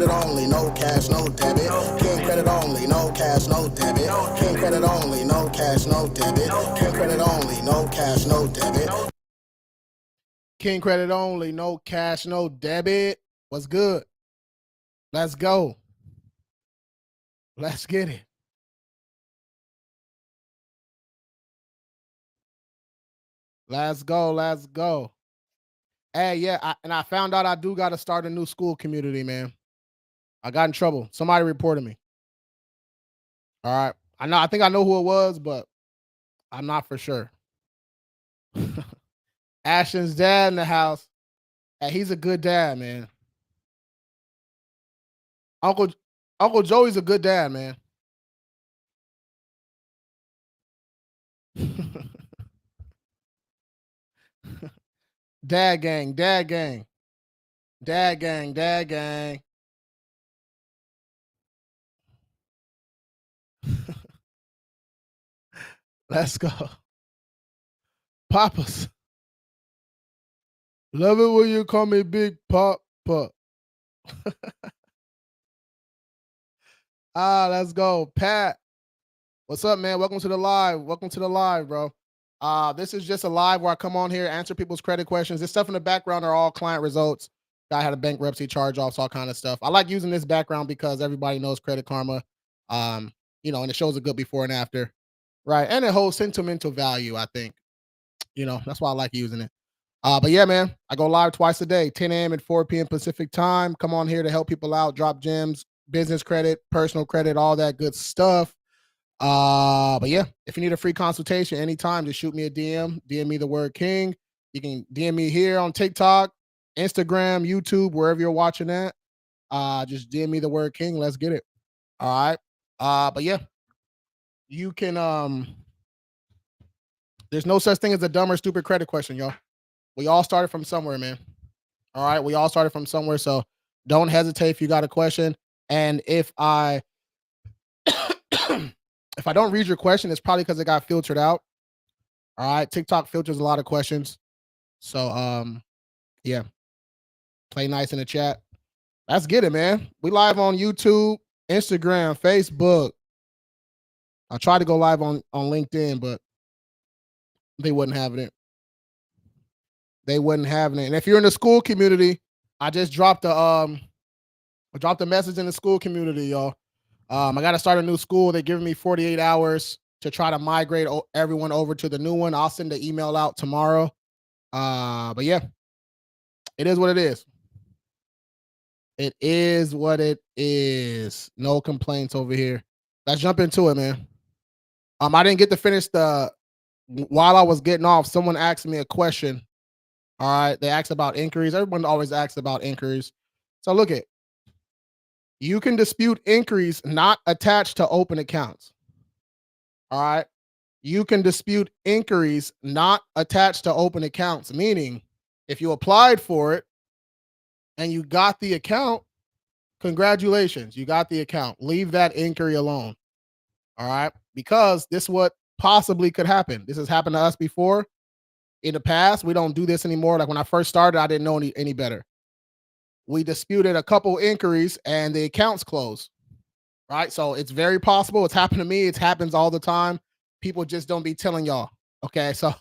credit only, no cash, no debit. King credit only, no cash, no debit. King credit only, no cash, no debit. King credit only, no cash, no debit. King credit only, no cash, no debit. What's good? Let's go. Let's get it. Let's go. Let's go. Hey, yeah, I found out I do got to start a new school community, man. I got in trouble. Somebody reported me. All right. I think I know who it was, but I'm not for sure. Ashton's dad in the house. Hey, he's a good dad, man. Uncle Joey's a good dad, man. Dad gang, dad gang. Dad gang, dad gang. Let's go. Papas. Love it when you call me Big Papa. Let's go. Pat. What's up, man? Welcome to the live. Welcome to the live, bro. This is just a live where I come on here, answer people's credit questions. This stuff in the background are all client results. Guy had a bankruptcy, charge-offs, all kind of stuff. I like using this background because everybody knows Credit Karma. And it shows a good before and after. Right. And it holds sentimental value, I think. That's why I like using it. But yeah, man, I go live twice a day, 10 a.m. and 4 p.m. Pacific time. Come on here to help people out, drop gems, business credit, personal credit, all that good stuff. But yeah, if you need a free consultation anytime, just shoot me a DM me the word King. You can DM me here on TikTok, Instagram, YouTube, wherever you're watching at. Just DM me the word King. Let's get it. All right. But yeah, you can there's no such thing as a dumb or stupid credit question, y'all. We all started from somewhere, man. All right. We all started from somewhere. So don't hesitate if you got a question. And if I if I don't read your question, it's probably because it got filtered out. All right. TikTok filters a lot of questions. So yeah. Play nice in the chat. Let's get it, man. We live on YouTube, Instagram, Facebook. I tried to go live on LinkedIn, but they wasn't having it. They wasn't having it. And if you're in the school community, I just dropped a message in the school community, y'all. I got to start a new school. They're giving me 48 hours to try to migrate everyone over to the new one. I'll send the email out tomorrow. But yeah, it is what it is. It is what it is. No complaints over here. Let's jump into it, man. I didn't get to finish while I was getting off, someone asked me a question. All right. They asked about inquiries. Everyone always asks about inquiries. So look at, you can dispute inquiries not attached to open accounts. All right. You can dispute inquiries not attached to open accounts, meaning if you applied for it and you got the account, congratulations, you got the account. Leave that inquiry alone. All right. Because this is what possibly could happen. This has happened to us before. In the past, we don't do this anymore. Like when I first started, I didn't know any better. We disputed a couple inquiries and the accounts closed. Right. So it's very possible. It's happened to me. It happens all the time. People just don't be telling y'all. Okay. So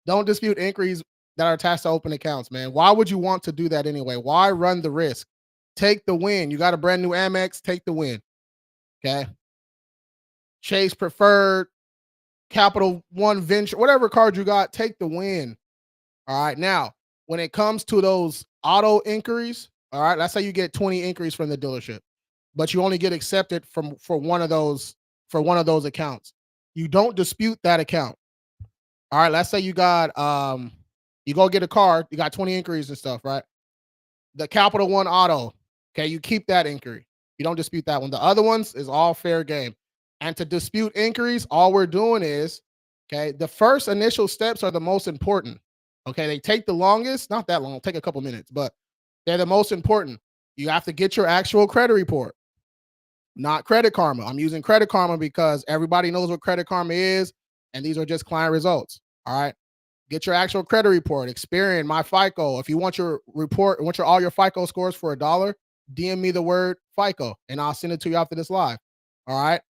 don't dispute inquiries that are attached to open accounts, man. Why would you want to do that anyway? Why run the risk? Take the win. You got a brand new Amex, take the win. Okay. Chase Preferred, Capital One Venture, whatever card you got, take the win. All right. Now, when it comes to those auto inquiries, all right, let's say you get 20 inquiries from the dealership, but you only get accepted for one of those accounts. You don't dispute that account. All right. Let's say you got you go get a card, you got 20 inquiries and stuff, right? The Capital One Auto, okay, you keep that inquiry. You don't dispute that one. The other ones is all fair game. And to dispute inquiries, all we're doing is, okay, the first initial steps are the most important. Okay, they take the longest, not that long, take a couple minutes, but they're the most important. You have to get your actual credit report, not Credit Karma. I'm using Credit Karma because everybody knows what Credit Karma is, and these are just client results. All right, get your actual credit report, Experian, My FICO. If you want your report, all your FICO scores for $1, DM me the word FICO, and I'll send it to you after this live. All right.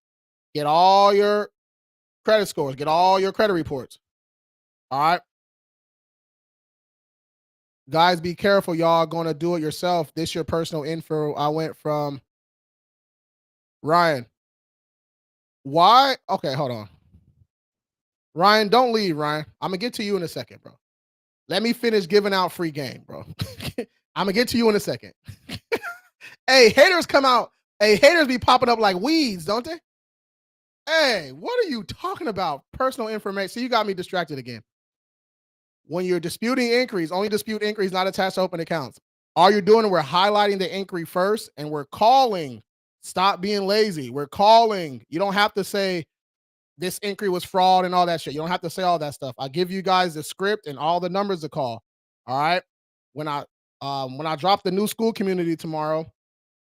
Get all your credit scores, get all your credit reports. All right. Guys, be careful. Y'all going to do it yourself. This your personal info. I went from Ryan. Why? Okay, hold on. Ryan, don't leave, Ryan. I'm going to get to you in a second, bro. Let me finish giving out free game, bro. I'm going to get to you in a second. Hey, haters come out. Hey, haters be popping up like weeds, don't they? Hey, what are you talking about? Personal information. See, you got me distracted again. When you're disputing inquiries, only dispute inquiries not attached to open accounts. All you're doing, we're highlighting the inquiry first and we're calling. Stop being lazy. We're calling. You don't have to say this inquiry was fraud and all that shit. You don't have to say all that stuff. I give you guys the script and all the numbers to call. All right. When I drop the new school community tomorrow,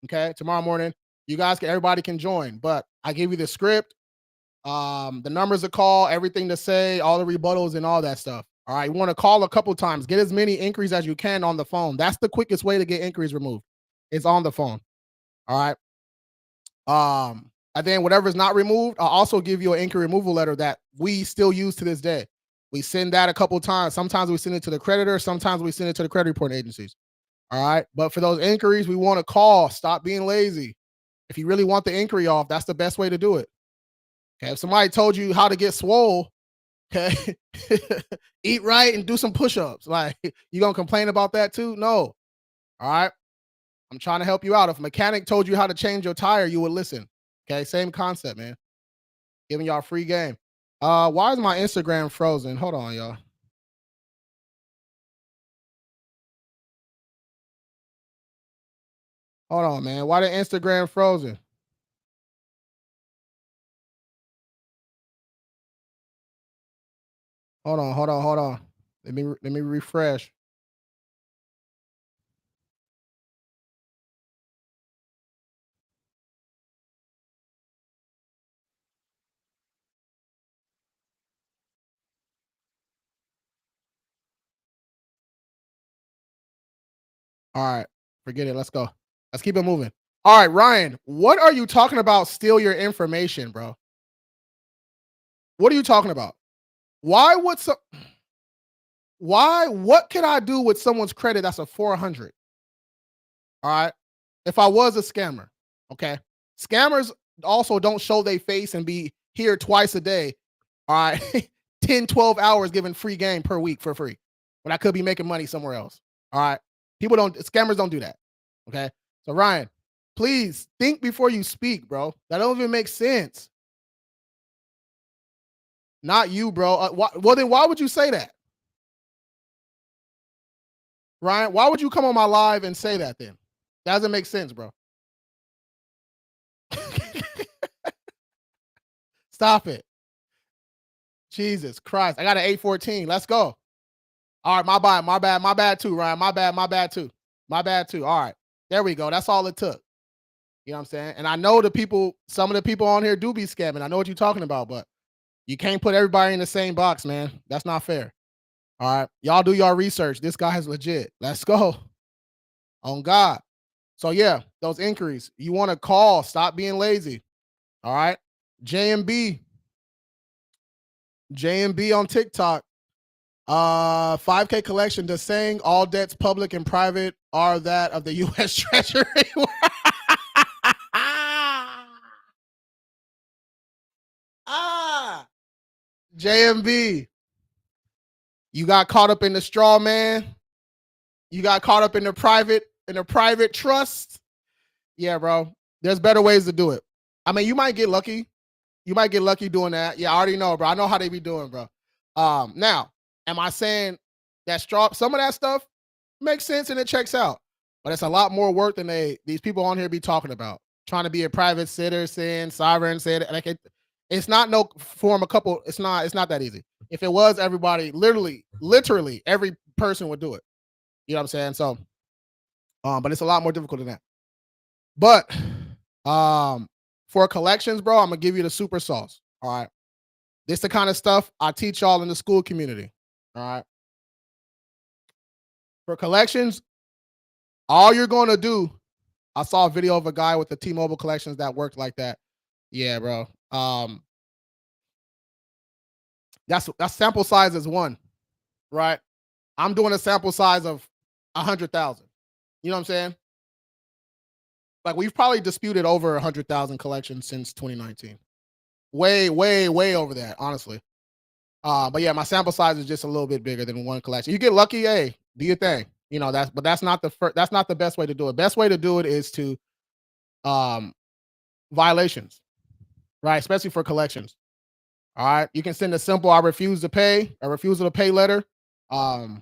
okay, tomorrow morning, you guys everybody can join. But I give you the script, the numbers to call, everything to say, all the rebuttals and all that stuff. All right, you want to call a couple times, get as many inquiries as you can on the phone. That's the quickest way to get inquiries removed. It's on the phone. All right. And then whatever's not removed, I'll also give you an inquiry removal letter that we still use to this day. We send that a couple times. Sometimes we send it to the creditor, sometimes we send it to the credit reporting agencies. All right. But for those inquiries, we want to call. Stop being lazy. If you really want the inquiry off, that's the best way to do it. Okay. If somebody told you how to get swole, okay, eat right and do some push-ups. Like, you gonna complain about that too? No. All right. I'm trying to help you out. If a mechanic told you how to change your tire, you would listen. Okay. Same concept, man. Giving y'all free game. Why is my Instagram frozen? Hold on, y'all. Hold on, man. Why the Instagram frozen? Hold on. Let me refresh. All right. Forget it. Let's go. Let's keep it moving. All right, Ryan, what are you talking about? Steal your information, bro. What are you talking about? Why would so why what can I do with someone's credit that's a 400? All right. If I was a scammer, okay. Scammers also don't show their face and be here twice a day. All right. 10, 12 hours giving free game per week for free. When I could be making money somewhere else. All right. Scammers don't do that. Okay. So Ryan, please think before you speak, bro. That don't even make sense. Not you, bro. Well, then why would you say that? Ryan, why would you come on my live and say that then? That doesn't make sense, bro. Stop it. Jesus Christ. I got an 814. Let's go. All right, my bad too, Ryan. My bad too. My bad too. All right. There we go. That's all it took. You know what I'm saying? And I know some of the people on here do be scamming. I know what you're talking about, but you can't put everybody in the same box, man. That's not fair. All right. Y'all do your research. This guy is legit. Let's go. On God. So yeah, those inquiries. You want to call. Stop being lazy. All right. JMB. JMB on TikTok. 5K collection. Does saying all debts public and private are that of the US Treasury? JMB. You got caught up in the straw man. You got caught up in the private trust. Yeah, bro. There's better ways to do it. I mean, you might get lucky. You might get lucky doing that. Yeah, I already know, bro. I know how they be doing, bro. Now, am I saying that some of that stuff makes sense and it checks out, but it's a lot more work than these people on here be talking about. Trying to be a private citizen, sovereign citizen, like it's not no form a couple. It's not that easy. If it was, everybody, literally every person would do it. You know what I'm saying? So, but it's a lot more difficult than that. But for collections, bro, I'm gonna give you the super sauce. All right. This the kind of stuff I teach y'all in the school community. All right. For collections, all you're gonna do I saw a video of a guy with the T-Mobile collections that worked like that. Yeah, bro. That's sample size is 1, right? I'm doing a sample size of 100,000. You know what I'm saying? Like we've probably disputed over 100,000 collections since 2019. Way, way, way over that, honestly. But yeah, my sample size is just a little bit bigger than one collection. You get lucky, hey, do your thing. You know, that's not that's not the best way to do it. Best way to do it is to um violations, right? Especially for collections. All right. You can send a simple I refuse to pay, a refusal to pay letter. Um,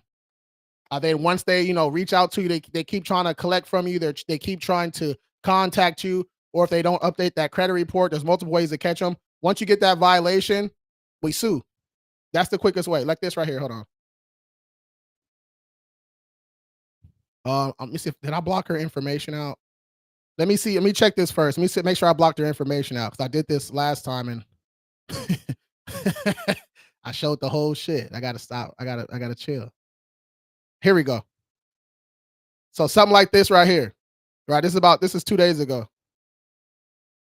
then once they, reach out to you, they keep trying to collect from you. They keep trying to contact you, or if they don't update that credit report, there's multiple ways to catch them. Once you get that violation, we sue. That's the quickest way. Like this right here. Hold on. Let me see. Did I block her information out? Let me see. Let me check this first. Let me see, make sure I blocked her information out because I did this last time and I showed the whole shit. I gotta stop. I gotta chill. Here we go. So something like this right here. Right. This is 2 days ago.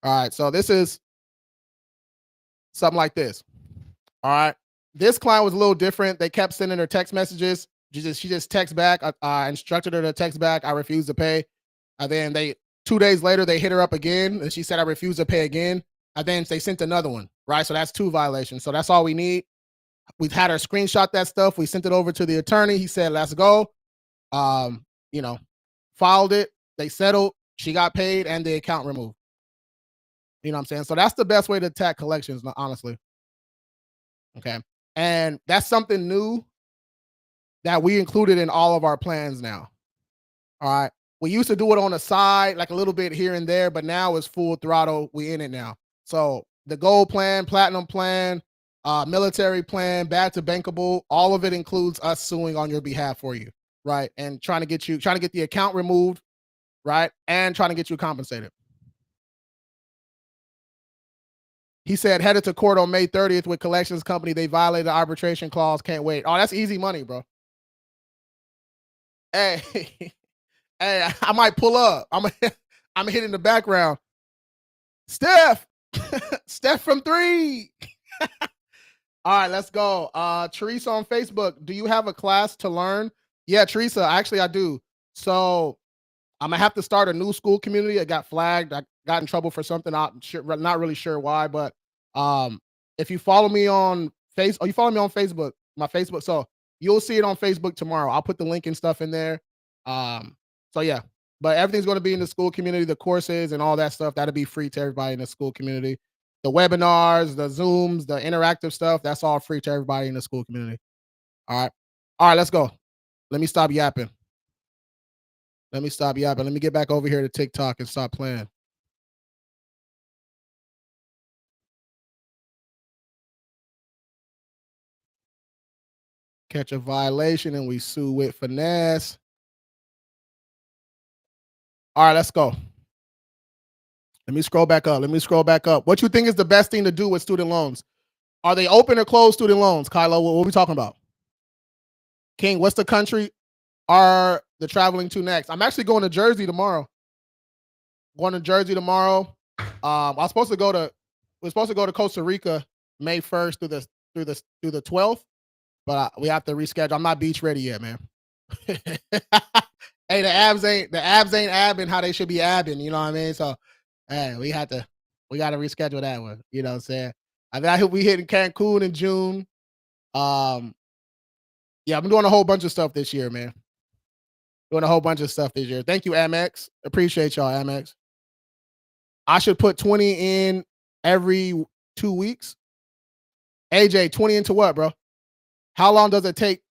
All right. So this is something like this. All right. This client was a little different. They kept sending her text messages. She just text back. I instructed her to text back. I refused to pay. And then 2 days later, they hit her up again. And she said, I refuse to pay again. And then they sent another one. Right. So that's 2 violations. So that's all we need. We've had her screenshot that stuff. We sent it over to the attorney. He said, let's go. You know, filed it. They settled. She got paid and the account removed. You know what I'm saying? So that's the best way to attack collections, honestly. Okay. And that's something new that we included in all of our plans now. All right. We used to do it on the side, like a little bit here and there, but now it's full throttle. We in it now. So the gold plan, platinum plan, military plan, bad to bankable, all of it includes us suing on your behalf for you, right? And trying to get the account removed, right? And trying to get you compensated. He said headed to court on May 30th with collections company. They violated the arbitration clause. Can't wait. Oh, that's easy money, bro. Hey, hey, I might pull up. I'm hitting the background. Steph, Steph from 3. All right, let's go. Teresa on Facebook. Do you have a class to learn? Yeah, Teresa, actually I do. So I'm gonna have to start a new school community. I got flagged. I got in trouble for something. Not really sure why, but if you follow me on you follow me on Facebook, my Facebook. So you'll see it on Facebook tomorrow. I'll put the link and stuff in there. So yeah, but everything's going to be in the school community. The courses and all that stuff that'll be free to everybody in the school community. The webinars, the Zooms, the interactive stuff, that's all free to everybody in the school community. All right, let's go. Let me stop yapping. Let me get back over here to TikTok and stop playing. Catch a violation and we sue with finesse. All right, let's go. Let me scroll back up. What you think is the best thing to do with student loans? Are they open or closed student loans? Kylo, what are we talking about? King, what's the country are the traveling to next? I'm actually going to Jersey tomorrow. I was supposed to go to Costa Rica May 1st through the 12th, but we have to reschedule. I'm not beach ready yet, man. Hey, the abs ain't abbing how they should be abbing, you know what I mean? So hey, we got to reschedule that one. You know what I'm saying? I hope we hit in Cancun in June. Yeah, I'm doing a whole bunch of stuff this year, man. Thank you, Amex. Appreciate y'all, Amex. I should put 20 in every 2 weeks. AJ, 20 into what, bro? How long does it take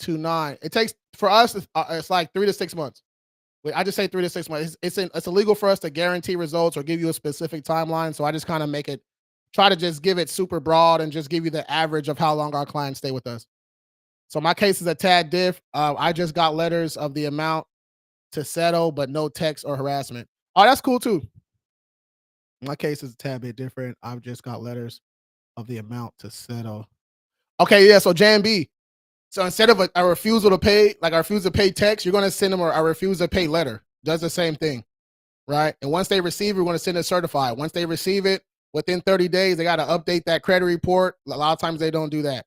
to 9? It takes for us. It's like 3 to 6 months. I just say 3 to 6 months. It's illegal for us to guarantee results or give you a specific timeline. So I just kind of try to just give it super broad and just give you the average of how long our clients stay with us. So my case is a tad diff. I just got letters of the amount to settle, but no text or harassment. Oh, that's cool too. My case is a tad bit different. I've just got letters of the amount to settle. Okay, yeah. So JMB. So instead of a refusal to pay, like a refusal to pay text, you're going to send them a refusal to pay letter. Does the same thing. right? And once they receive it, we're going to send it certified. Once they receive it, within 30 days, they got to update that credit report. A lot of times they don't do that.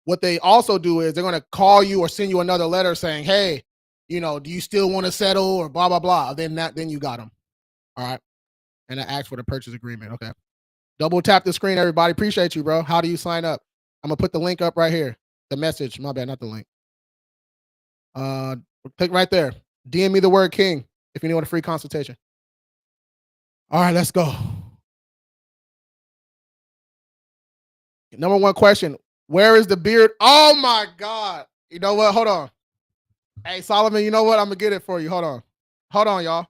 What they also do is they're going to call you or send you another letter saying, hey, you know, do you still want to settle or blah, blah, blah. Then you got them. All right. And I asked for the purchase agreement. Okay. Double tap the screen, everybody. Appreciate you, bro. How do you sign up? I'm going to put the link up right here. The message. My bad, not the link. Click right there. DM me the word king if you want a free consultation. All right, let's go. Number one question. Where is the beard? Oh my God. You know what? Hold on. Hey, Solomon, you know what? I'm going to get it for you. Hold on. Hold on, y'all.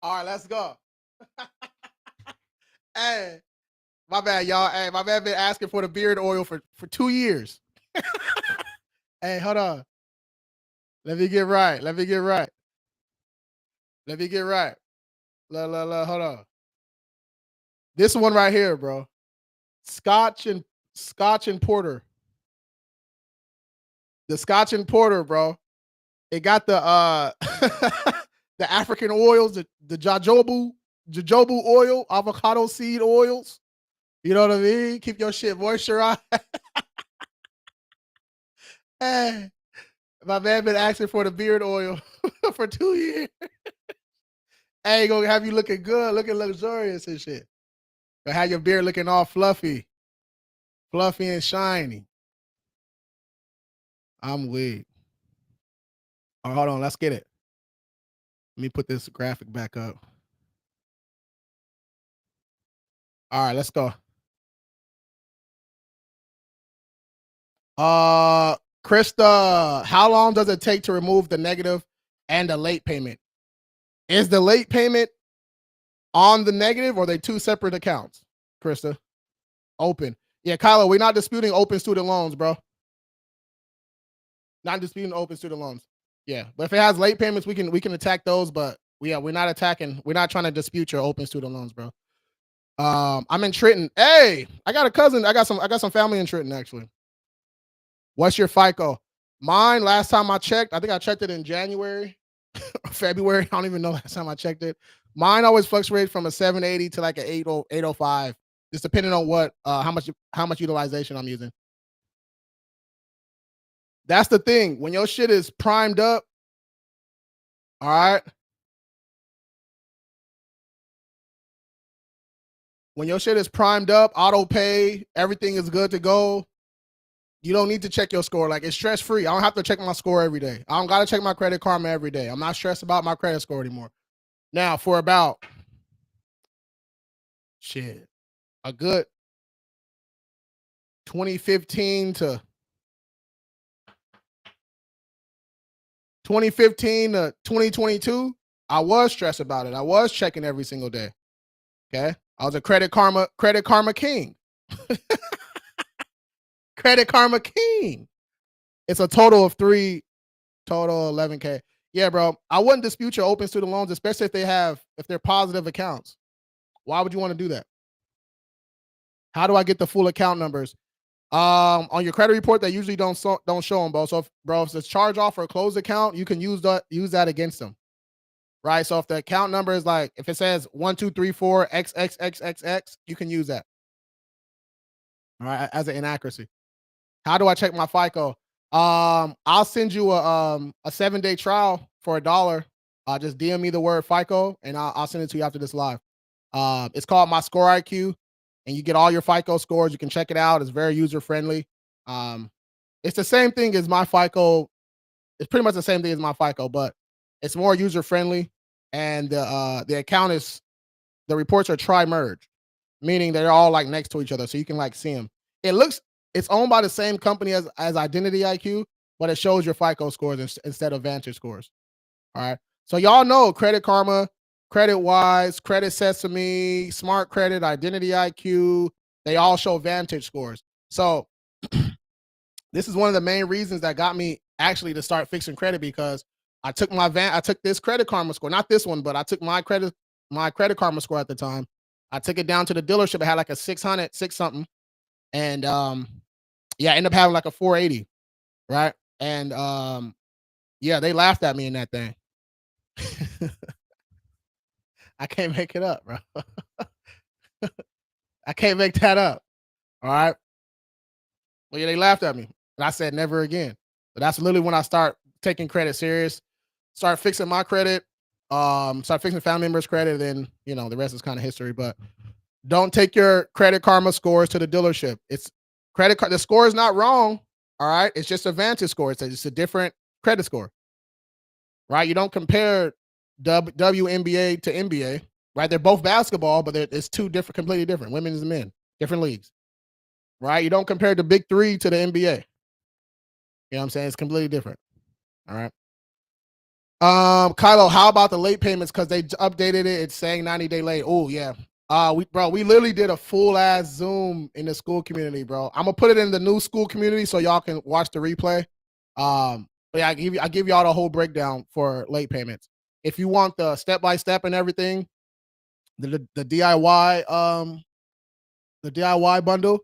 All right, let's go. Hey, my bad, y'all. Hey, my man been asking for the beard oil for 2 years. Hey, hold on. Let me get right. Let me get right. Let me get right. Hold on. This one right here, bro. Scotch and Porter. The Scotch and Porter, bro. It got the the African oils, the jojoba oil, avocado seed oils. You know what I mean? Keep your shit moisturized. Hey, my man been asking for the beard oil for 2 years. Hey, gonna have you looking good, looking luxurious and shit. But have your beard looking all fluffy and shiny. I'm weak. Oh, hold on, let's get it. Let me put this graphic back up. All right, let's go. Krista, how long does it take to remove the negative and the late payment? Is the late payment on the negative or are they two separate accounts, Krista? Open. Yeah, Kylo, we're not disputing open student loans, bro. Not disputing open student loans. Yeah, but if it has late payments, we can attack those. But yeah, we're not attacking. We're not trying to dispute your open student loans, bro. I'm in Trenton. Hey, I got a cousin. I got some family in Trenton actually. What's your FICO? Mine, last time I checked, I think I checked it in January, February. I don't even know last time I checked it. Mine always fluctuates from a 780 to like an 805, just depending on what how much utilization I'm using. That's the thing. When your shit is primed up, all right. When your shit is primed up, auto pay, everything is good to go. You don't need to check your score. Like, it's stress free. I don't have to check my score every day. I don't got to check my Credit Karma every day. I'm not stressed about my credit score anymore. Now, for about a good 2015 to 2022, I was stressed about it. I was checking every single day. Okay. I was a Credit Karma king. Credit Karma king. It's a total of 11K. Yeah, bro. I wouldn't dispute your open student loans, especially if they're positive accounts. Why would you want to do that? How do I get the full account numbers? On your credit report, they usually don't show them, bro. So, if it's charge off or a closed account, you can use that against them, right? So if the account number is like, if it says 1234 XXXXX, you can use that, all right, as an inaccuracy. How do I check my FICO? I'll send you a 7-day trial for $1. Just DM me the word FICO, and I'll send it to you after this live. It's called My Score IQ, and you get all your FICO scores. You can check it out. It's very user friendly. It's the same thing as my FICO. It's pretty much the same thing as my FICO, but it's more user friendly. And the reports are tri-merged, meaning they're all like next to each other, so you can like see them. It's owned by the same company as Identity IQ, but it shows your FICO scores instead of Vantage scores. All right. So y'all know Credit Karma, Credit Wise, Credit Sesame, Smart Credit, Identity IQ, they all show Vantage scores. So This is one of the main reasons that got me actually to start fixing credit, because I took this Credit Karma score, not this one, but I took my Credit Karma score at the time. I took it down to the dealership. It had like a 600, six something. And yeah, I ended up having like a 480, right? And yeah, they laughed at me in that thing. I can't make it up, bro. I can't make that up. All right. Well, yeah, they laughed at me. And I said never again. But that's literally when I start taking credit serious, start fixing my credit, start fixing family members' credit, and the rest is kind of history. But don't take your Credit Karma scores to the dealership. It's the score is not wrong. All right. It's just a Vantage score. It's a different credit score. Right? You don't compare WNBA to NBA, right? They're both basketball, but it's two completely different, women's and men, different leagues, right? You don't compare the big three to the NBA. You know what I'm saying? It's completely different. All right. Kylo, how about the late payments? Because they updated it. It's saying 90-day late. Oh yeah. We literally did a full ass Zoom in the school community, bro. I'm gonna put it in the new school community so y'all can watch the replay. But yeah, I give y'all the whole breakdown for late payments. If you want the step-by-step and everything, the DIY bundle,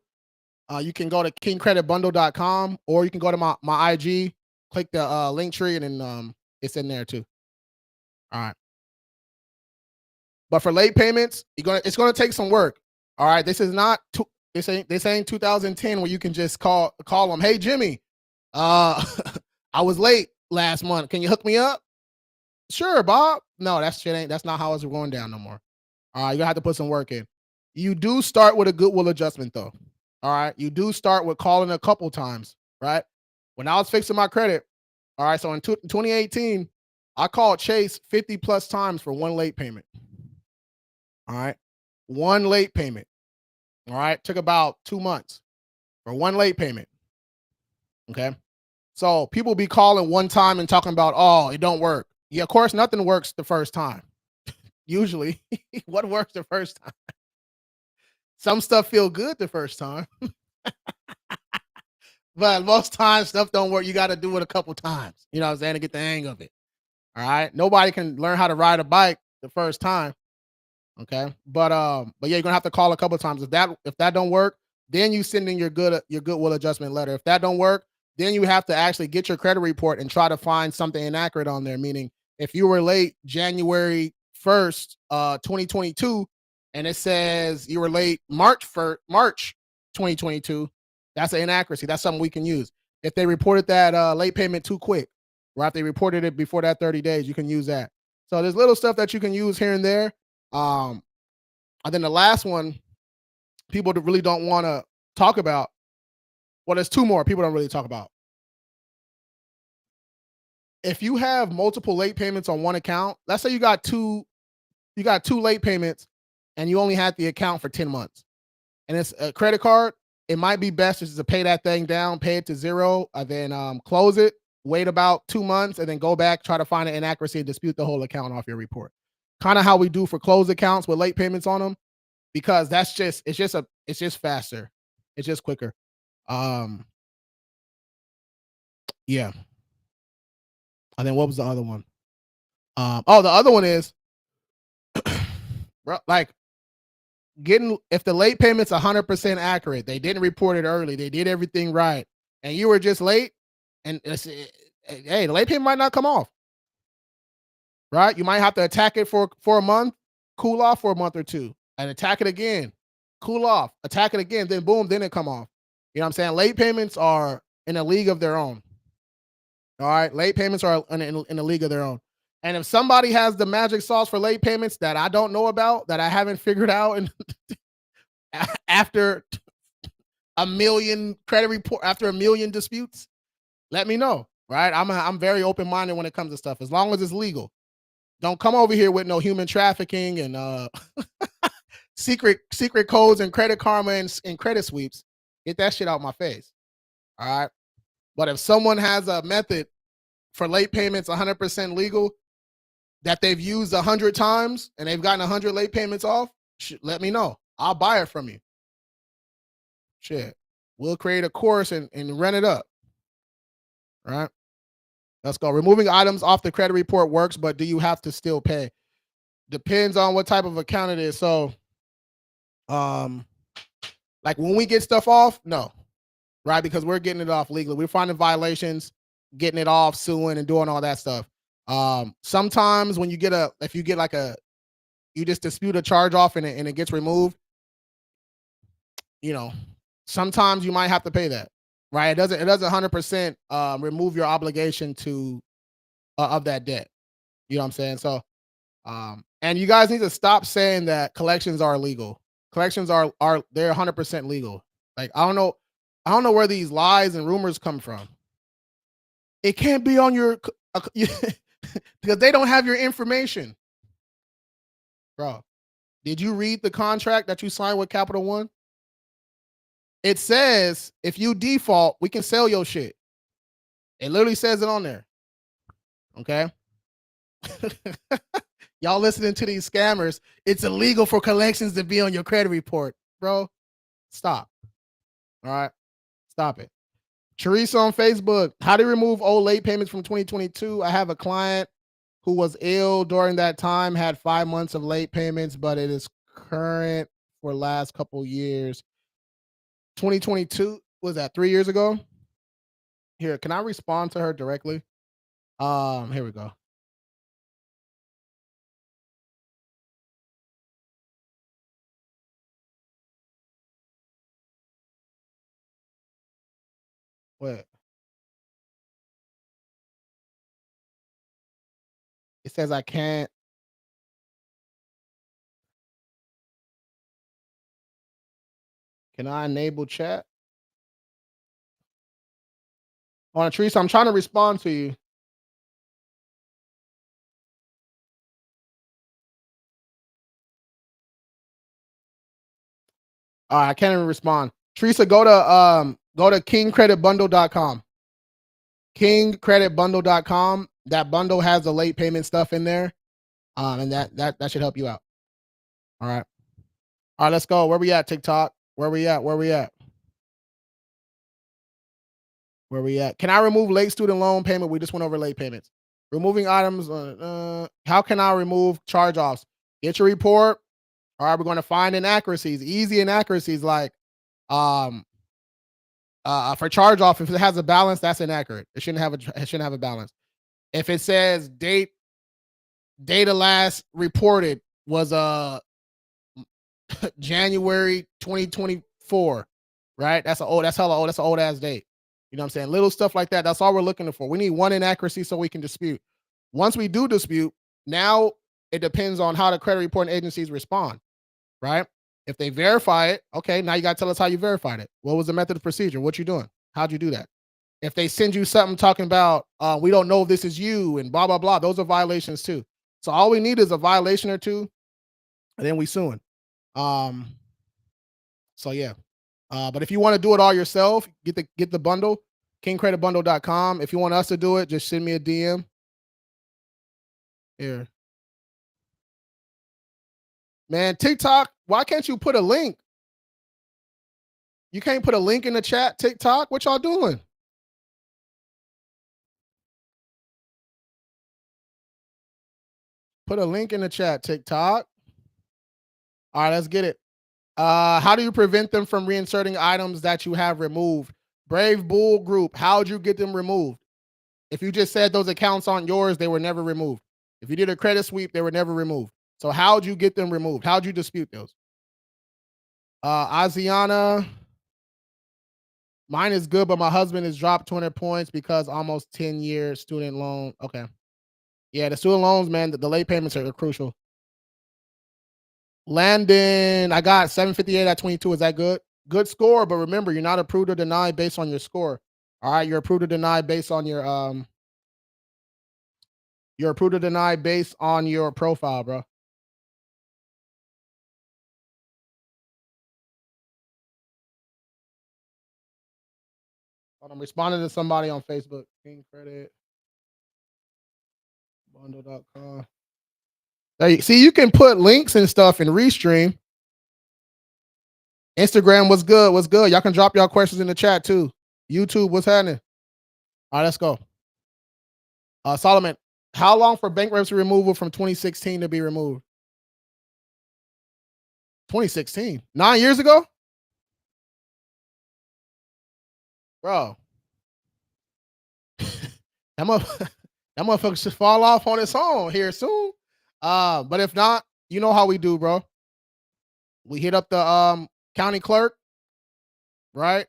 you can go to kingcreditbundle.com, or you can go to my IG, click the link tree, and then it's in there too. All right. But for late payments, it's gonna take some work. All right. This is not this ain't 2010 where you can just call them, hey Jimmy, I was late last month. Can you hook me up? Sure, Bob. No, that's not how it's going down no more. All right, you're gonna have to put some work in. You do start with a goodwill adjustment though. All right. You do start with calling a couple times, right? When I was fixing my credit, all right, so in 2018, I called Chase 50 plus times for one late payment. All right. One late payment. All right. Took about 2 months for one late payment. Okay. So people be calling one time and talking about, oh, it don't work. Yeah, of course, nothing works the first time. Usually, what works the first time? Some stuff feel good the first time. But most times stuff don't work. You got to do it a couple times. You know what I'm saying? To get the hang of it. All right. Nobody can learn how to ride a bike the first time. Okay. But yeah, you're gonna have to call a couple times. If that don't work, then you send in your goodwill adjustment letter. If that don't work, then you have to actually get your credit report and try to find something inaccurate on there. Meaning, if you were late January 1st, 2022, and it says you were late March 2022, that's an inaccuracy. That's something we can use. If they reported that late payment too quick, right? If they reported it before that 30 days, you can use that. So there's little stuff that you can use here and there. And then the last one, people really don't want to talk about. Well, there's two more people don't really talk about. If you have multiple late payments on one account, let's say you got two late payments and you only had the account for 10 months and it's a credit card, it might be best just to pay that thing down, pay it to zero, and then close it, wait about 2 months, and then go back, try to find an inaccuracy and dispute the whole account off your report. Kind of how we do for closed accounts with late payments on them, because it's just faster. It's just quicker. Yeah. And then what was the other one? The other one is like if the late payment's 100% accurate, they didn't report it early, they did everything right, and you were just late, and hey, the late payment might not come off. Right? You might have to attack it for a month, cool off for a month or two, and attack it again, cool off, attack it again, then boom, then it come off. You know what I'm saying? Late payments are in a league of their own. All right, late payments are in a league of their own. And if somebody has the magic sauce for late payments that I don't know about, that I haven't figured out, and after a million after a million disputes, let me know. Right? I'm very open minded when it comes to stuff, as long as it's legal. Don't come over here with no human trafficking and secret codes and Credit Karma and credit sweeps. Get that shit out my face. All right. But if someone has a method for late payments 100% legal that they've used 100 times and they've gotten 100 late payments off, let me know. I'll buy it from you. Shit. We'll create a course and rent it up. right? Let's go. Removing items off the credit report works, but do you have to still pay? Depends on what type of account it is. So, like when we get stuff off, no, right? Because we're getting it off legally. We're finding violations, getting it off, suing, and doing all that stuff. Sometimes when you get if you get like you just dispute a charge off and it gets removed, sometimes you might have to pay that, right? It doesn't 100% remove your obligation to of that debt. You know what I'm saying? So, and you guys need to stop saying that collections are illegal. Collections are they're 100% legal. Like I don't know where these lies and rumors come from. It can't be on your because they don't have your information, bro. Did you read the contract that you signed with Capital One? It says if you default, we can sell your shit. It literally says it on there. Okay. Y'all listening to these scammers, it's illegal for collections to be on your credit report. Bro, stop. All right. Stop it. Teresa on Facebook, how to remove old late payments from 2022. I have a client who was ill during that time, had 5 months of late payments, but it is current for last couple years. 2022, was that 3 years ago? Here, can I respond to her directly? Here we go. What? It says I can't. Can I enable chat? On Teresa, I'm trying to respond to you. All right, I can't even respond. Teresa, go to kingcreditbundle.com. Kingcreditbundle.com. That bundle has the late payment stuff in there. And that should help you out. All right. All right, let's go. Where we at, TikTok? Where we at? Where we at? Where we at? Can I remove late student loan payment? We just went over late payments. Removing items. How can I remove charge-offs? Get your report. All right, we're going to find inaccuracies. Easy inaccuracies like for charge-off, if it has a balance, that's inaccurate. It shouldn't have a balance. If it says data last reported was January 2024, right? That's hella old. That's an old ass date. You know what I'm saying? Little stuff like that. That's all we're looking for. We need one inaccuracy so we can dispute. Once we do dispute, now it depends on how the credit reporting agencies respond, right? If they verify it, okay, now you got to tell us how you verified it. What was the method of procedure? What you doing? How'd you do that? If they send you something talking about, we don't know if this is you and blah, blah, blah, those are violations too. So all we need is a violation or two, and then we suing. So yeah. But if you want to do it all yourself, get the bundle, kingcreditbundle.com. If you want us to do it, just send me a DM. Here. Man, TikTok, why can't you put a link? You can't put a link in the chat, TikTok? What y'all doing? Put a link in the chat, TikTok. All right, let's get it. How do you prevent them from reinserting items that you have removed? Brave Bull Group, how'd you get them removed? If you just said those accounts aren't yours, they were never removed. If you did a credit sweep, they were never removed. So how'd you get them removed? How'd you dispute those? Asiana, mine is good, but my husband has dropped 200 points because almost 10 years student loan. Okay. Yeah, the student loans, man, the late payments are crucial. Landon, I got 758 at 22. Is that good? Good score, but remember, you're not approved or denied based on your score. All right, you're approved or denied based on your you're approved or denied based on your profile, bro. I'm responding to somebody on Facebook. King Credit Bundle.com. See, you can put links and stuff in Restream. Instagram was good. What's good? Y'all can drop y'all questions in the chat too. YouTube, what's happening? All right, let's go. Solomon, how long for bankruptcy removal from 2016 to be removed? 2016, 9 years ago, bro. That motherfucker, that motherfucker should fall off on its own here soon. But if not, you know how we do, bro. We hit up the county clerk, right?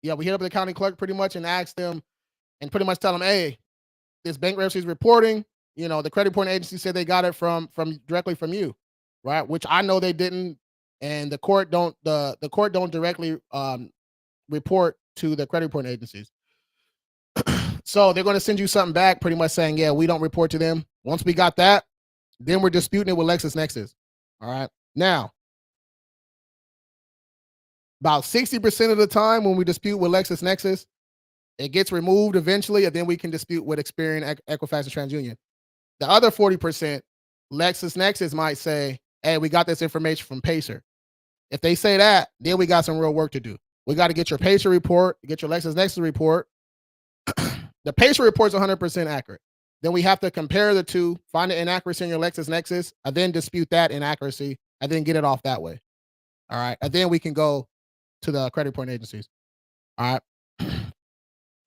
Yeah, we hit up the county clerk pretty much and ask them and pretty much tell them, hey, this bankruptcy is reporting. You know, the credit reporting agency said they got it from directly from you, right? Which I know they didn't, and the court don't directly report to the credit reporting agencies. So they're going to send you something back, pretty much saying, yeah, we don't report to them. Once we got that, then we're disputing it with LexisNexis. All right. Now, about 60% of the time when we dispute with LexisNexis, it gets removed eventually, and then we can dispute with Experian, Equifax, and TransUnion. The other 40%, LexisNexis might say, hey, we got this information from Pacer. If they say that, then we got some real work to do. We got to get your Pacer report, get your LexisNexis report. The Pacer report is 100% accurate. Then we have to compare the two, find the inaccuracy in your LexisNexis, and then dispute that inaccuracy, and then get it off that way. All right. And then we can go to the credit reporting agencies. All right.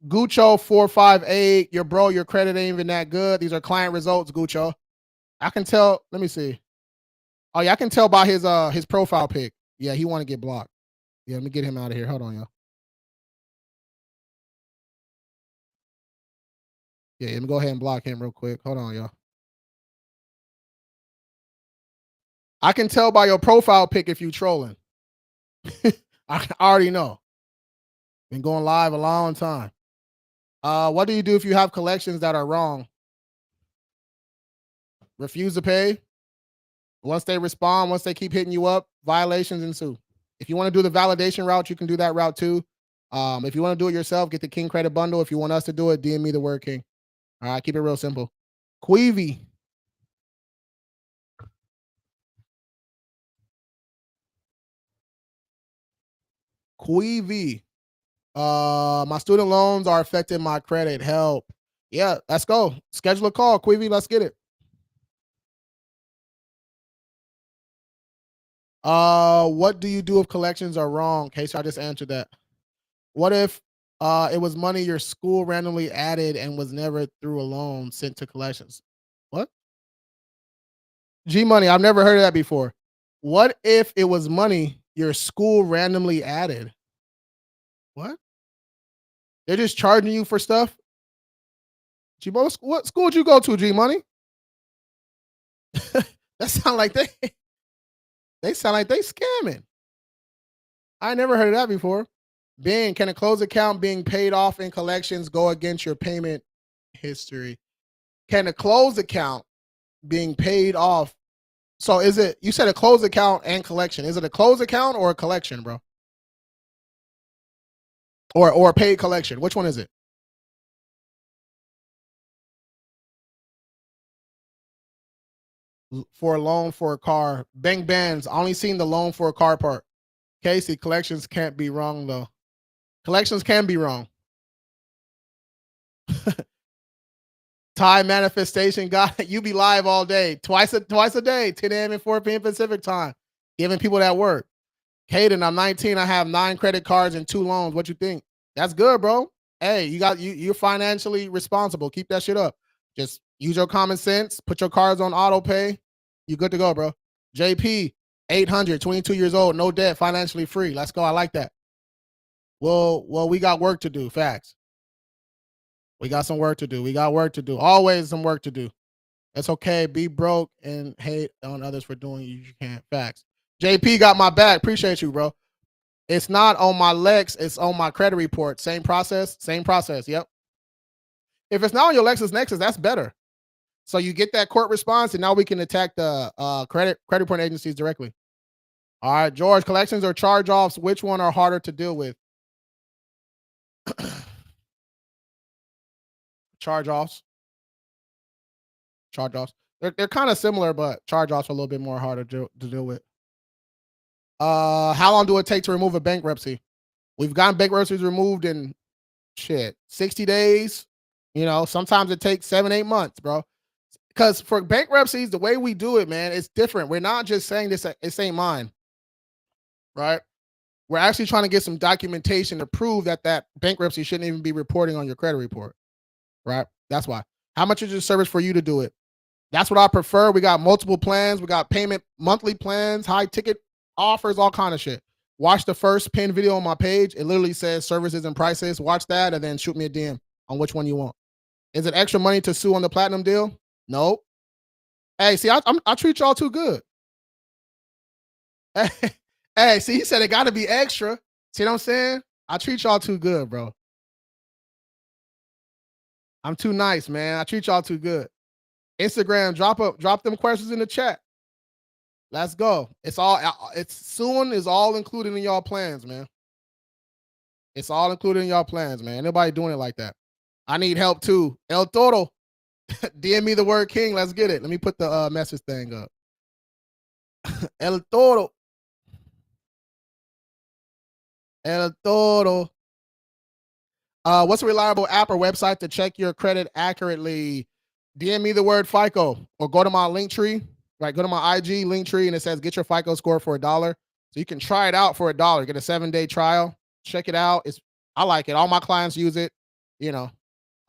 Gucho 458, your credit ain't even that good. These are client results, Gucho. I can tell. Let me see. Oh yeah, I can tell by his profile pic. Yeah, he want to get blocked. Yeah, let me get him out of here. Hold on, y'all. Yeah, let me go ahead and block him real quick. Hold on, y'all. I can tell by your profile pic if you trolling. I already know. Been going live a long time. What do you do if you have collections that are wrong? Refuse to pay. Once they respond, once they keep hitting you up, violations ensue. If you want to do the validation route, you can do that route too. If you want to do it yourself, get the King Credit Bundle. If you want us to do it, DM me the word King. All right, keep it real simple. Queevy. My student loans are affecting my credit. Help. Yeah, let's go. Schedule a call. Queevy, let's get it. What do you do if collections are wrong? Case, I just answered that. What if it was money your school randomly added and was never through a loan sent to collections? What? G Money, I've never heard of that before. What if it was money your school randomly added? What? They're just charging you for stuff? G Money, what school did you go to, G Money? That sound like they sound like they scamming. I never heard of that before. Ben, can a closed account being paid off in collections go against your payment history? Can a closed account being paid off? So is it, you said a closed account and collection. Is it a closed account or a collection, bro? Or a paid collection? Which one is it? For a loan for a car. Bang bands. I only seen the loan for a car part. Casey, collections can't be wrong though. Collections can be wrong. Time manifestation, God, you be live all day, twice a day, 10 a.m. and 4 p.m. Pacific time, giving people that work. Caden, I'm 19. I have 9 credit cards and 2 loans. What you think? That's good, bro. Hey, you're financially responsible. Keep that shit up. Just use your common sense. Put your cards on auto pay. You good to go, bro. JP, 800, 22 years old, no debt, financially free. Let's go. I like that. Well, we got work to do. Facts. We got some work to do. We got work to do. Always some work to do. It's okay. Be broke and hate on others for doing you can't. Facts. JP got my back. Appreciate you, bro. It's not on my Lex. It's on my credit report. Same process. Same process. Yep. If it's not on your LexisNexis, that's better. So you get that court response, and now we can attack the credit report agencies directly. All right, George. Collections or charge-offs? Which one are harder to deal with? Charge-offs. Charge-offs. They're kind of similar, but charge-offs are a little bit more harder to deal with. How long do it take to remove a bankruptcy? We've gotten bankruptcies removed in shit, 60 days. You know, sometimes it takes 7, 8 months, bro. Because for bankruptcies, the way we do it, man, it's different. We're not just saying this ain't mine, right? We're actually trying to get some documentation to prove that bankruptcy shouldn't even be reporting on your credit report, right? That's why. How much is your service for you to do it? That's what I prefer. We got multiple plans. We got payment monthly plans, high ticket offers, all kind of shit. Watch the first pinned video on my page. It literally says services and prices. Watch that and then shoot me a DM on which one you want. Is it extra money to sue on the platinum deal? Nope. Hey, see, I treat y'all too good. Hey, see, he said it got to be extra. See what I'm saying? I treat y'all too good, bro. I'm too nice, man. I treat y'all too good. Instagram, drop them questions in the chat. Let's go. It's soon is all included in y'all plans, man. It's all included in y'all plans, man. Nobody doing it like that. I need help too. El Toro, DM me the word king. Let's get it. Let me put the message thing up. El Toro. El Toro. What's a reliable app or website to check your credit accurately? DM me the word FICO or go to my link tree. Right, go to my IG link tree and it says get your FICO score for $1. So you can try it out for $1. Get a 7-day trial. Check it out. I like it. All my clients use it. You know,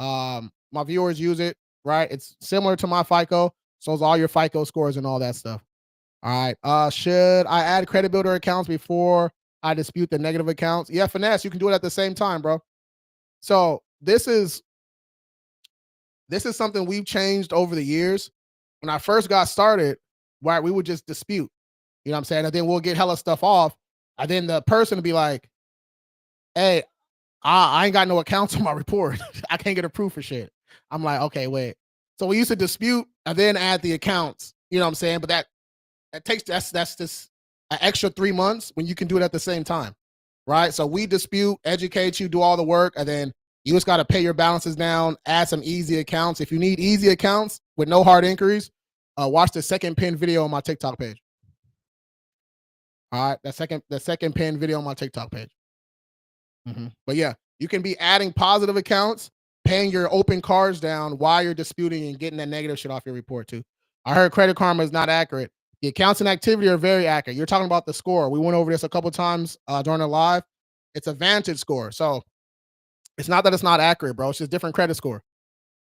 my viewers use it. Right, it's similar to my FICO. So is all your FICO scores and all that stuff. All right. Should I add credit builder accounts before I dispute the negative accounts? Yeah, finesse. You can do it at the same time, bro. So this is something we've changed over the years. When I first got started, right, we would just dispute. You know what I'm saying? And then we'll get hella stuff off. And then the person would be like, hey, I ain't got no accounts on my report. I can't get approved for shit. I'm like, okay, wait. So we used to dispute and then add the accounts. You know what I'm saying? But that's just an extra 3 months when you can do it at the same time. Right? So we dispute, educate you, do all the work, and then you just got to pay your balances down, add some easy accounts. If you need easy accounts with no hard inquiries, watch the second pinned video on my TikTok page. All right, the second pinned video on my TikTok page. But yeah, you can be adding positive accounts, paying your open cards down while you're disputing and getting that negative shit off your report too. I heard Credit Karma is not accurate. The accounts and activity are very accurate. You're talking about the score. We went over this a couple times during the live. It's a Vantage score, so it's not that it's not accurate, bro. It's just different credit score,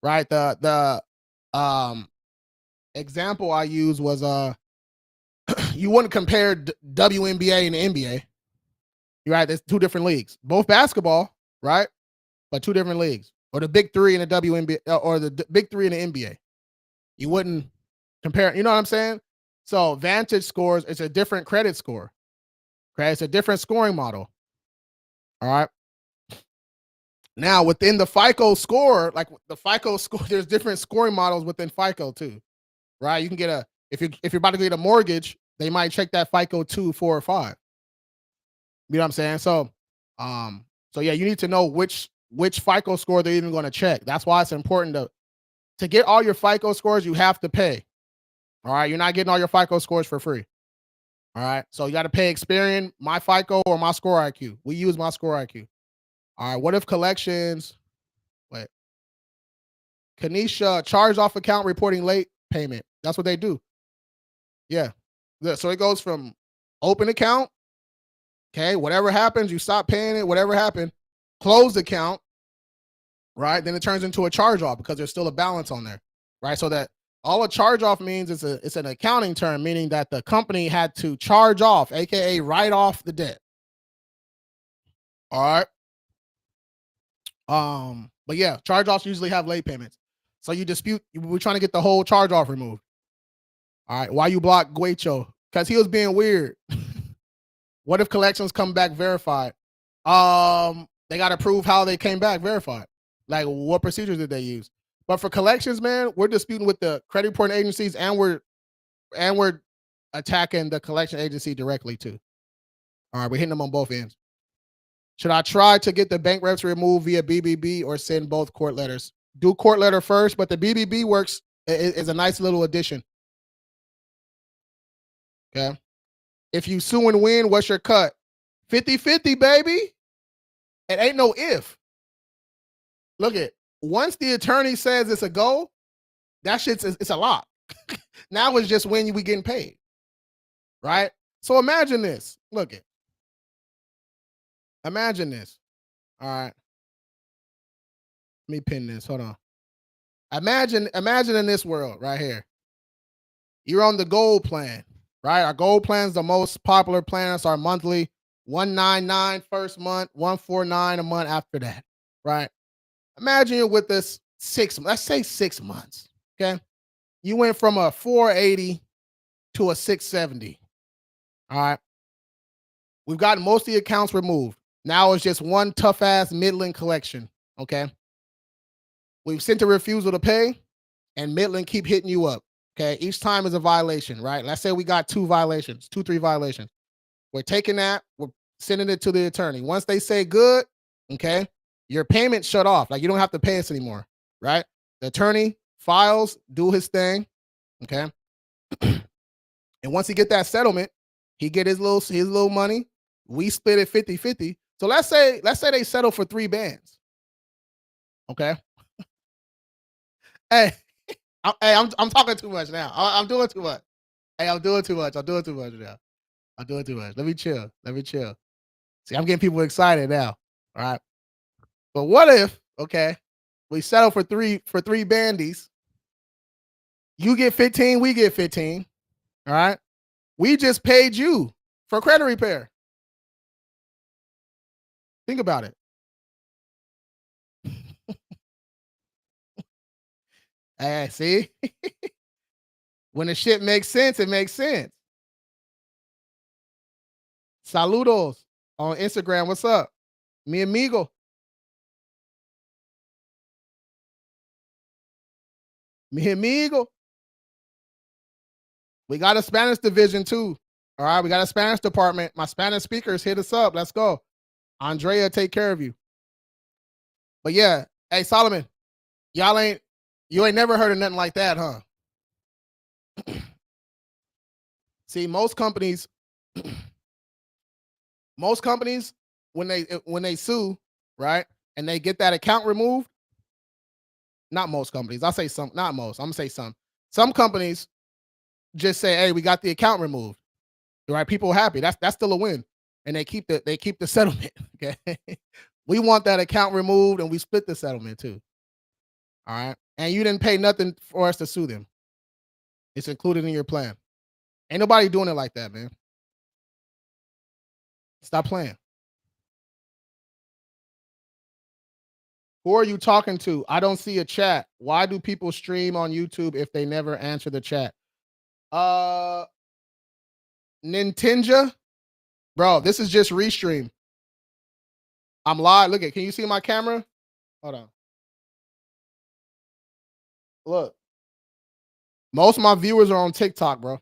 right? The example I used was you wouldn't compare WNBA and the NBA. You're right. There's two different leagues, both basketball, right? But two different leagues, or the big three in the WNBA or the big three in the NBA. You wouldn't compare. You know what I'm saying? So Vantage scores, it's a different credit score. Okay, it's a different scoring model. All right. Now within the FICO score, like the FICO score, there's different scoring models within FICO too, right? You can get if you're about to get a mortgage, they might check that FICO 2, 4, or 5. You know what I'm saying? So yeah, you need to know which FICO score they're even going to check. That's why it's important to get all your FICO scores. You have to pay. All right, you're not getting all your FICO scores for free. All right, so you got to pay Experian, my FICO, or my Score IQ. We use my Score IQ. All right, what if collections? Wait, Kanisha charge off account reporting late payment. That's what they do. Yeah, so it goes from open account. Okay, whatever happens, you stop paying it. Whatever happened, close account. Right, then it turns into a charge off because there's still a balance on there. Right, so that all a charge off means it's an accounting term, meaning that the company had to charge off, aka write off the debt. All right. But yeah, charge offs usually have late payments. So you dispute, we're trying to get the whole charge off removed. All right. Why you block Guecho? Because he was being weird. What if collections come back verified? They got to prove how they came back verified. Like what procedures did they use? But for collections, man, we're disputing with the credit reporting agencies and we're attacking the collection agency directly too. All right, we're hitting them on both ends. Should I try to get the bank reps removed via BBB or send both court letters? Do court letter first, but the BBB works is a nice little addition. Okay. If you sue and win, what's your cut? 50-50, baby. It ain't no if. Look at once the attorney says it's a go, that shit's it's a lot. Now it's just when we getting paid, right? So imagine this. Look it. Imagine this. All right. Let me pin this. Hold on. Imagine in this world right here. You're on the gold plan, right? Our gold plan is the most popular plan. It's our monthly 199 first month, 149 a month after that, right? Imagine you're with us let's say 6 months. Okay. You went from a 480 to a 670. All right. We've gotten most of the accounts removed. Now it's just one tough ass Midland collection. Okay. We've sent a refusal to pay, and Midland keep hitting you up. Okay. Each time is a violation, right? Let's say we got 3 violations. We're taking that, we're sending it to the attorney. Once they say good, okay, your payment shut off. Like you don't have to pay us anymore, right? The attorney files, do his thing, okay? And once he get that settlement, he get his little money. We split it 50-50. So let's say they settle for 3 bands. Okay. Hey, I'm talking too much now. I'm doing too much. Hey, I'm doing too much now. I'm doing too much. Let me chill. See, I'm getting people excited now. All right. But what if, okay, we settle for three bandies. You get 15, we get 15. All right. We just paid you for credit repair. Think about it. Hey, see? When the shit makes sense, it makes sense. Saludos on Instagram. What's up? Mi amigo. Mi amigo. We got a Spanish division too. All right. We got a Spanish department. My Spanish speakers hit us up. Let's go. Andrea, take care of you. But yeah. Hey, Solomon, you ain't never heard of nothing like that, huh? See, most companies when they sue, right, and they get that account removed, not most companies, I'll say some, not most, I'm gonna say some companies just say, hey, we got the account removed, right? People are happy. That's still a win, and they keep the settlement. Okay. We want that account removed, and we split the settlement too. All right. And you didn't pay nothing for us to sue them. It's included in your plan. Ain't nobody doing it like that, man. Stop playing. Who are you talking to? I don't see a chat. Why do people stream on YouTube if they never answer the chat? Nintenja? Bro, this is just restream. I'm live. Look at, can you see my camera? Hold on. Look. Most of my viewers are on TikTok, bro.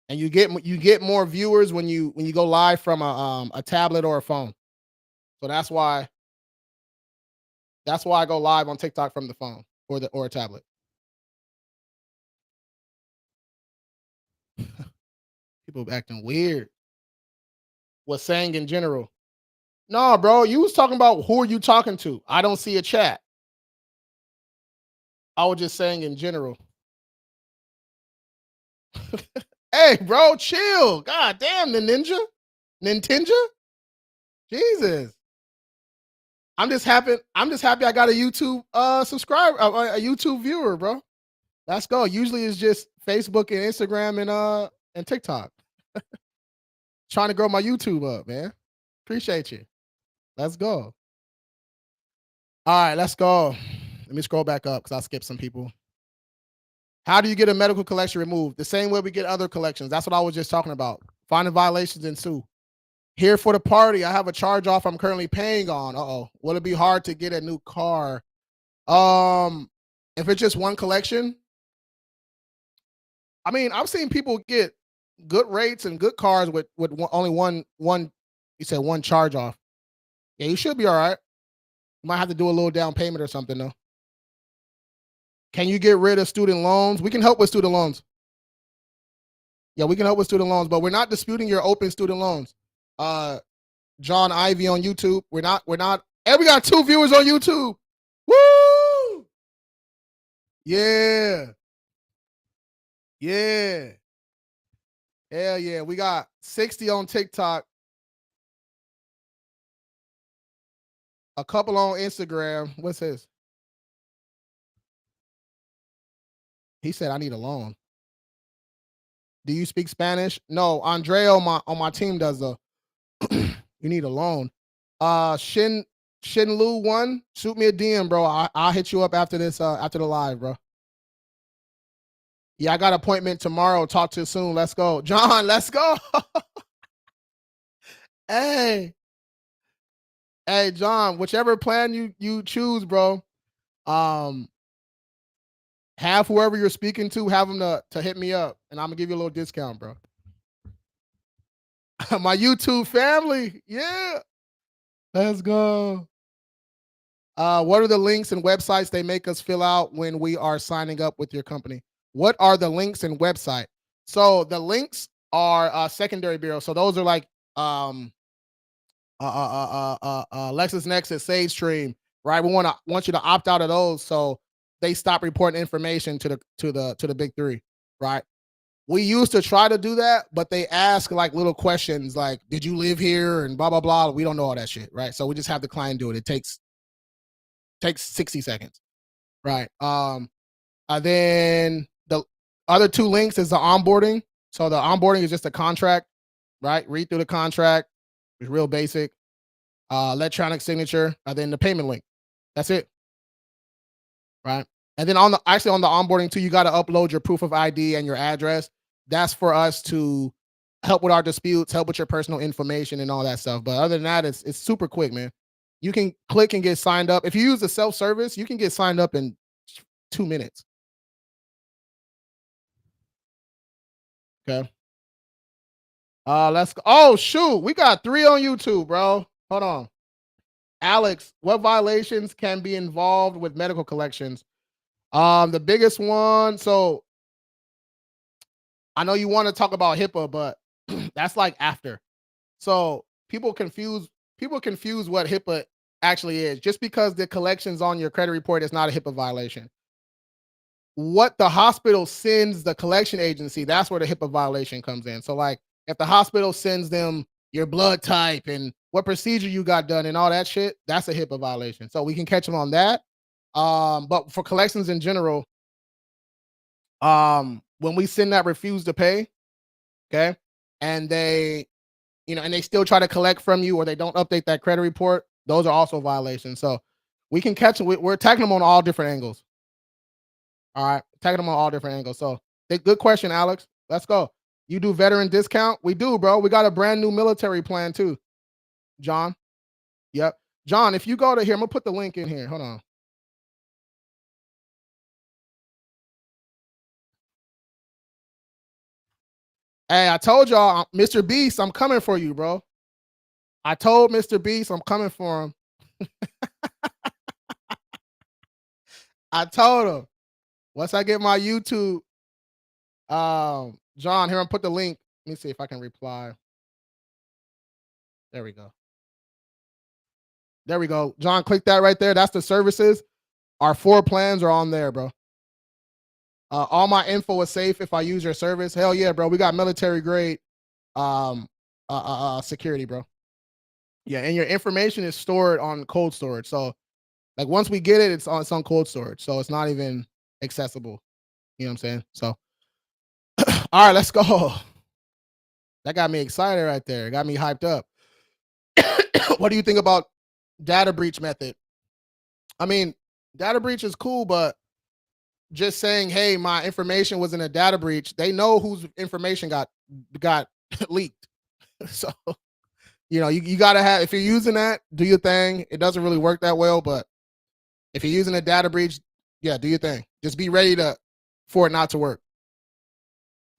And you get more viewers when you go live from a tablet or a phone. So that's why I go live on TikTok from the phone or a tablet. People acting weird. Was saying in general. No, bro, you was talking about who are you talking to? I don't see a chat. I was just saying in general. Hey, bro, chill. God damn, the Nintenja? Jesus. I'm just happy I got a YouTube subscriber, a YouTube viewer, bro. Let's go. Usually it's just Facebook and Instagram and TikTok. Trying to grow my YouTube up, man. Appreciate you. Let's go. All right, let's go. Let me scroll back up because I skipped some people. How do you get a medical collection removed? The same way we get other collections. That's what I was just talking about. Finding violations and sue. Here for the party, I have a charge off I'm currently paying on. Uh-oh. Will it be hard to get a new car? If it's just one collection, I mean, I've seen people get good rates and good cars with only one. You said one charge off. Yeah, you should be all right. You might have to do a little down payment or something though. Can you get rid of student loans? We can help with student loans. Yeah, we can help with student loans, but we're not disputing your open student loans. John Ivy on YouTube. We're not, and we got 2 viewers on YouTube. Woo! Yeah. Yeah. Hell yeah. We got 60 on TikTok, a couple on Instagram. What's his? He said, I need a loan. Do you speak Spanish? No, Andre on my team does though. You need a loan. Shinlu one, shoot me a DM, bro. I'll hit you up after this, after the live, bro. Yeah, I got an appointment tomorrow. Talk to you soon. Let's go. John, let's go. Hey. Hey, John, whichever plan you choose, bro. Have whoever you're speaking to, have them to hit me up, and I'm gonna give you a little discount, bro. My YouTube family. Yeah. Let's go. What are the links and websites they make us fill out when we are signing up with your company? What are the links and website? So the links are secondary bureau. So those are like LexisNexis, SageStream, right? We want you to opt out of those so they stop reporting information to the big 3, right? We used to try to do that, but they ask like little questions like, did you live here and blah blah blah. We don't know all that shit, right? So we just have the client do it. It takes 60 seconds, right? Then the other 2 links is the onboarding. So the onboarding is just a contract, right? Read through the contract. It's real basic. Electronic signature, and then the payment link. That's it, right? And then on the onboarding too, you got to upload your proof of ID and your address. That's for us to help with our disputes, help with your personal information and all that stuff. But other than that, it's super quick, man. You can click and get signed up. If you use the self-service, you can get signed up in 2 minutes. Okay. Let's go. Oh shoot, we got 3 on YouTube, bro. Hold on. Alex, what violations can be involved with medical collections? The biggest one. So I know you want to talk about HIPAA, but that's like after. So people confuse what HIPAA actually is. Just because the collections on your credit report is not a HIPAA violation. What the hospital sends the collection agency, that's where the HIPAA violation comes in. So like if the hospital sends them your blood type and what procedure you got done and all that shit, that's a HIPAA violation. So we can catch them on that. But for collections in general, when we send that refuse to pay, okay, and they, and they still try to collect from you or they don't update that credit report, those are also violations. So we can catch them. We're attacking them on all different angles. All right, attacking them on all different angles. So good question, Alex. Let's go. You do veteran discount? We do, bro. We got a brand new military plan too. John. Yep. John, if you go to here, I'm gonna put the link in here. Hold on. Hey, I told y'all, Mr. Beast, I'm coming for you, bro. I told Mr. Beast I'm coming for him. I told him. Once I get my YouTube, John, here, I'm put the link. Let me see if I can reply. There we go. There we go. John, click that right there. That's the services. Our 4 plans are on there, bro. All my info is safe if I use your service. Hell yeah, bro. We got military grade security, bro. Yeah, and your information is stored on cold storage. So like once we get it, it's on cold storage. So it's not even accessible. You know what I'm saying? So all right, let's go. That got me excited right there. It got me hyped up. What do you think about data breach method? I mean, data breach is cool, but just saying, hey, my information was in a data breach, they know whose information got leaked. So, you gotta have, if you're using that, do your thing. It doesn't really work that well, but if you're using a data breach, yeah, do your thing. Just be ready for it not to work.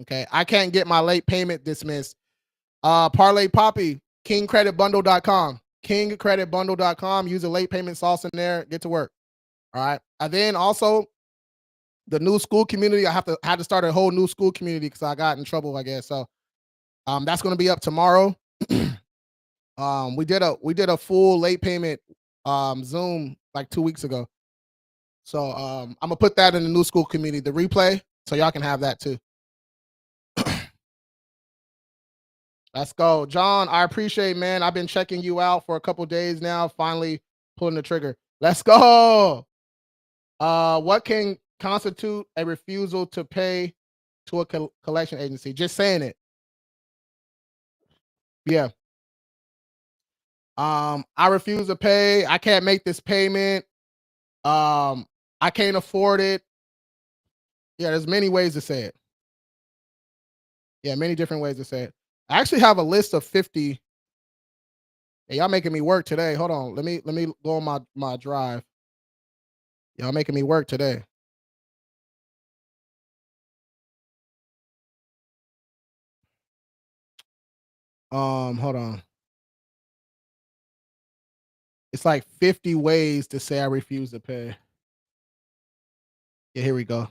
Okay. I can't get my late payment dismissed. Parlay Poppy, kingcreditbundle.com. Kingcreditbundle.com. Use a late payment sauce in there. Get to work. All right. And then also the new school community. I had to start a whole new school community because I got in trouble, I guess. So that's going to be up tomorrow. We did a full late payment Zoom like 2 weeks ago. So I'm gonna put that in the new school community, the replay, so y'all can have that too. Let's go. John, I appreciate, man. I've been checking you out for a couple days now, finally pulling the trigger. Let's go. What can constitute a refusal to pay to a collection agency? Just saying it. Yeah. I refuse to pay. I can't make this payment. I can't afford it. Yeah, there's many ways to say it. Yeah, many different ways to say it. I actually have a list of 50. Hey, y'all making me work today. Hold on. Let me go on my drive. Y'all making me work today. Hold on. It's like 50 ways to say I refuse to pay. Yeah, here we go.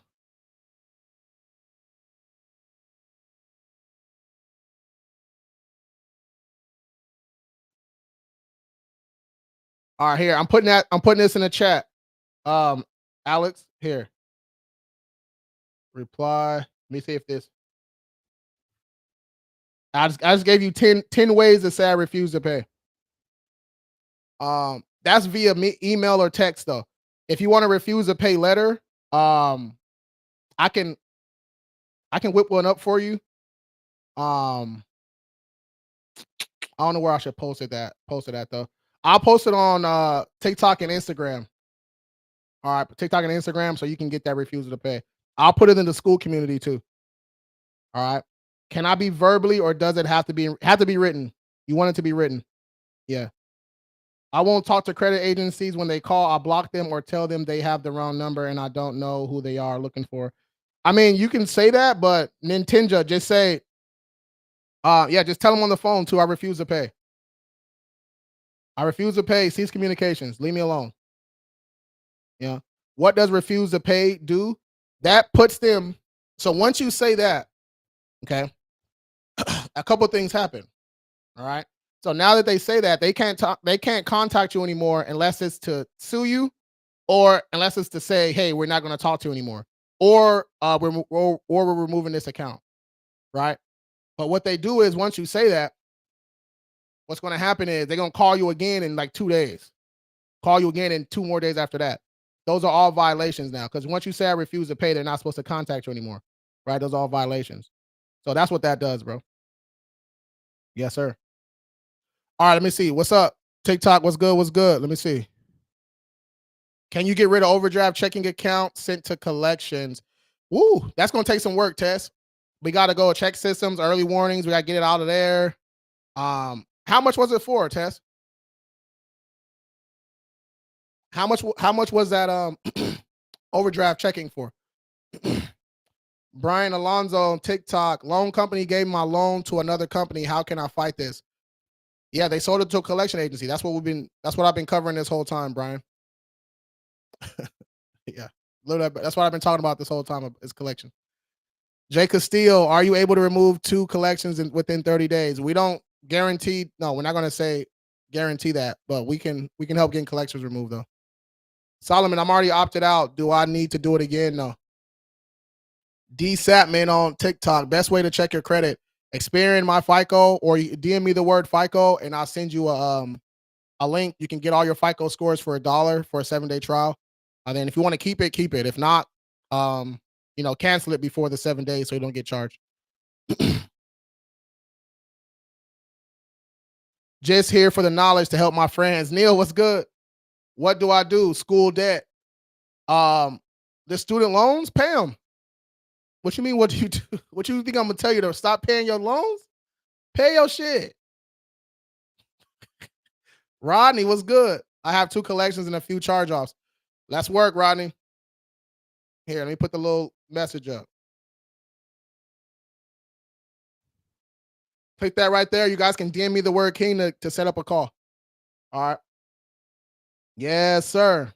All right, here. I'm putting this in the chat. Alex, here. Reply. Let me see if this. I just gave you 10 ways to say I refuse to pay. That's via email or text though. If you want to refuse to pay letter, I can whip one up for you. I don't know where I should post it at though. I'll post it on TikTok and Instagram. All right, TikTok and Instagram, so you can get that refusal to pay. I'll put it in the school community too. All right. Can I be verbally or does it have to be written? You want it to be written? Yeah. I won't talk to credit agencies when they call. I block them or tell them they have the wrong number and I don't know who they are looking for. I mean, you can say that, but Nintenja, just say, yeah, just tell them on the phone too. I refuse to pay. I refuse to pay. Cease communications. Leave me alone. Yeah. What does refuse to pay do? That puts them. So once you say that, okay, a couple things happen. All right. So now that they say that, they can't contact you anymore unless it's to sue you or unless it's to say, hey, we're not going to talk to you anymore. Or we're removing this account. Right. But what they do is once you say that, what's going to happen is they're going to call you again in like 2 days. Call you again in 2 more days after that. Those are all violations now. Because once you say I refuse to pay, they're not supposed to contact you anymore. Right. Those are all violations. So that's what that does, bro. Yes, sir. All right, let me see. What's up? TikTok, what's good? What's good? Let me see. Can you get rid of overdraft checking account sent to collections? Woo, that's gonna take some work, Tess. We gotta go check systems, early warnings. We gotta get it out of there. How much was it for, Tess? How much was that overdraft checking for? Brian Alonzo on TikTok. Loan company gave my loan to another company. How can I fight this? Yeah, they sold it to a collection agency. That's what I've been covering this whole time, Brian. Yeah. That's what I've been talking about this whole time is collection. Jay Castillo, are you able to remove 2 collections within 30 days? We don't guarantee. No, we're not going to say guarantee that, but we can help getting collections removed though. Solomon, I'm already opted out. Do I need to do it again? No. D Sapman on TikTok. Best way to check your credit. Experian my FICO or you DM me the word FICO and I'll send you a link. You can get all your FICO scores for $1 for a 7-day trial. And then if you want to keep it, keep it. If not, cancel it before the 7 days so you don't get charged. Just here for the knowledge to help my friends. Neil, what's good? What do I do? School debt. The student loans, pay them. What you mean? What do you do? What you think I'm gonna tell you to stop paying your loans? Pay your shit. Rodney, what's good? I have 2 collections and a few charge-offs. Let's work, Rodney. Here, let me put the little message up. Click that right there. You guys can DM me the word king to set up a call. All right. Yes, sir.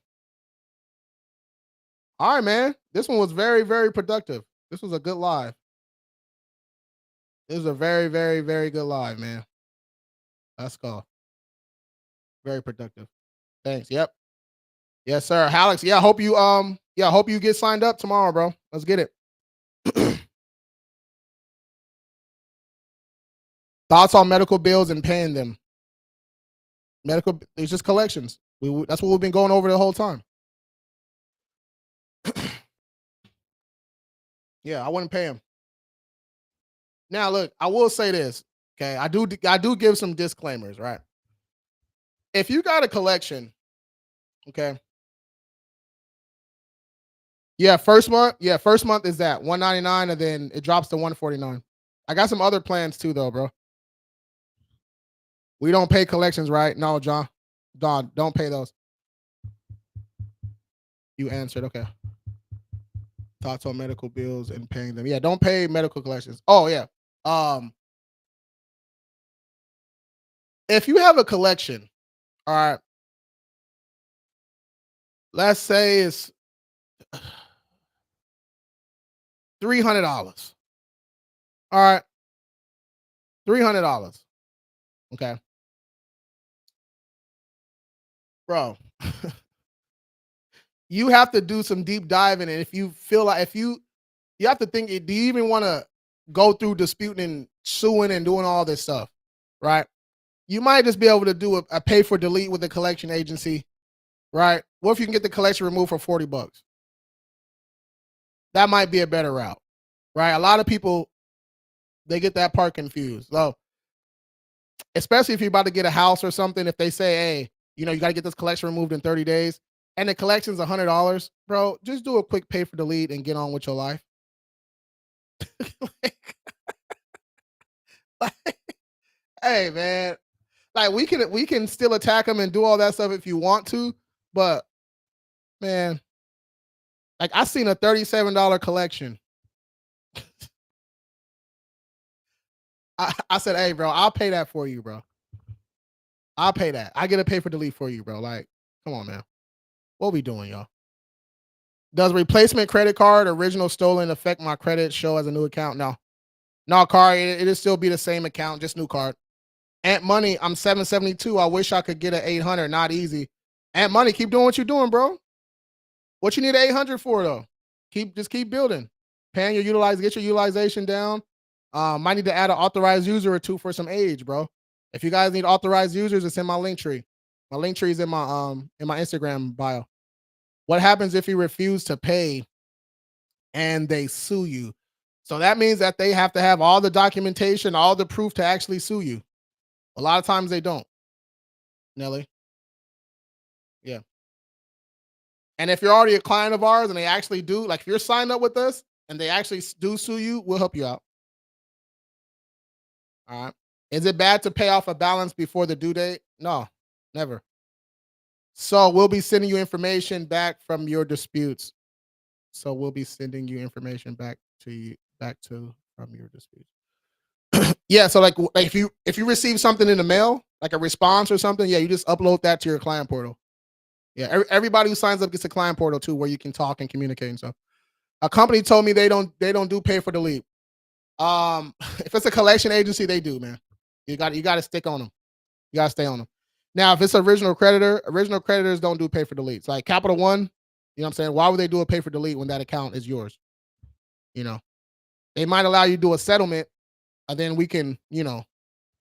All right, man. This one was very, very productive. This was a good live. This was a very, very, very good live, man. Let's go. Very productive. Thanks. Yep. Yes, sir. Alex, yeah, hope you get signed up tomorrow, bro. Let's get it. Thoughts on medical bills and paying them. It's just collections. That's what we've been going over the whole time. Yeah, I wouldn't pay him. Now, look, I will say this. Okay, I do give some disclaimers, right? If you got a collection, okay. Yeah, first month is that 199 and then it drops to 149. I got some other plans too though, bro. We don't pay collections, right? No, John. Don, don't pay those. You answered, okay. Thoughts on medical bills and paying them. Yeah, don't pay medical collections. Oh yeah. Um if you have a collection, all right, let's say it's $300. All right, $300. Okay, bro. You have to do some deep diving, and if you feel like if you have to think, do you even want to go through disputing and suing and doing all this stuff, right? You might just be able to do a pay for delete with a collection agency, right? What if you can get the collection removed for $40? That might be a better route, right? A lot of people they get that part confused. So, especially if you're about to get a house or something, if they say, hey, you got to get this collection removed in 30 days and the collection's $100, bro, just do a quick pay for delete and get on with your life. like, like, hey, man, like we can still attack them and do all that stuff if you want to, but man, like I seen a $37 collection. I said, hey, bro, I'll pay that for you, bro. I'll pay that. I get a pay for delete for you, bro. Like, come on, man. What we doing, y'all? Does replacement credit card original stolen affect my credit show as a new account? No. No, card, it'll still be the same account, just new card. Ant Money, I'm 772. I wish I could get an 800. Not easy. Ant Money, keep doing what you're doing, bro. What you need 800 for though? Keep building. Get your utilization down. Might need to add an authorized user or two for some age, bro. If you guys need authorized users, it's in my link tree. My link tree is in my Instagram bio. What happens if you refuse to pay and they sue you? So that means that they have to have all the documentation, all the proof to actually sue you. A lot of times they don't, Nelly. Yeah. And if you're already a client of ours and they actually do, like if you're signed up with us and they actually do sue you, we'll help you out. All right. Is it bad to pay off a balance before the due date? No, never. So we'll be sending you information back from your disputes. So we'll be sending you information back to from your disputes. Yeah, so like if you receive something in the mail, like a response or something, yeah, you just upload that to your client portal. Yeah, everybody who signs up gets a client portal too, where you can talk and communicate and stuff. A company told me they don't do pay for delete. If it's a collection agency, they do, man. You got to stick on them. You got to stay on them. Now, if it's original creditors don't do pay for deletes. Like Capital One, you know what I'm saying? Why would they do a pay for delete when that account is yours? You know, they might allow you to do a settlement, and then we can,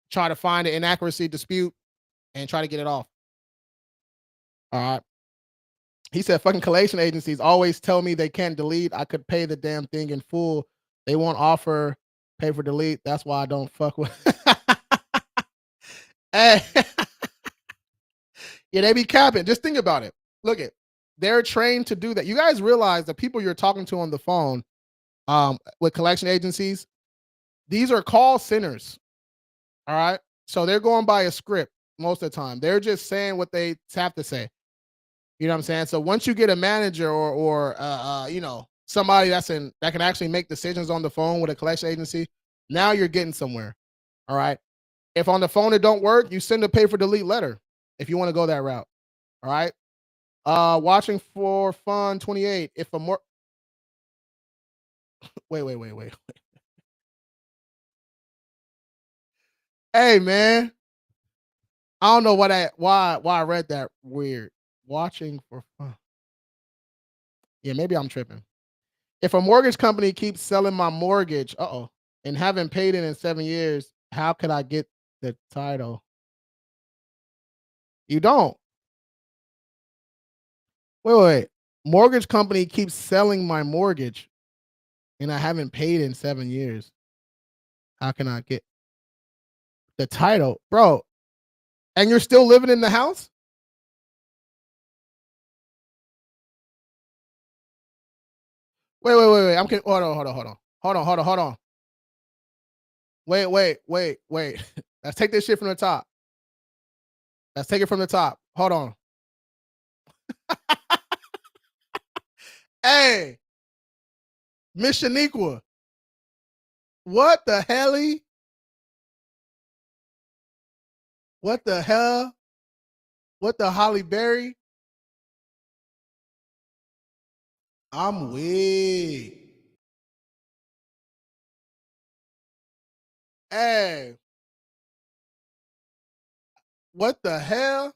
try to find an inaccuracy dispute and try to get it off. All right. He said, fucking collation agencies always tell me they can't delete. I could pay the damn thing in full. They won't offer pay for delete. That's why I don't fuck with. Hey. Yeah, they be capping. Just think about it. Look it. They're trained to do that. You guys realize the people you're talking to on the phone, with collection agencies, these are call centers. All right. So they're going by a script most of the time. They're just saying what they have to say. You know what I'm saying? So once you get a manager or somebody that can actually make decisions on the phone with a collection agency, now you're getting somewhere. All right. If on the phone it don't work, you send a pay for delete letter if you want to go that route. All right. Watching for fun 28. If a more wait. Hey man. I don't know why I read that weird. Watching for fun. Yeah, maybe I'm tripping. If a mortgage company keeps selling my mortgage, and haven't paid it in 7 years, how could I get the title? You don't. Wait. Mortgage company keeps selling my mortgage and I haven't paid in 7 years. How can I get the title? Bro, and you're still living in the house? Wait. Hold on. Wait. Let's take this shit from the top. Let's take it from the top. Hold on. Hey, Miss Shaniqua, what the helly? What the hell? What the Holly Berry? I'm weak. Hey, what the hell?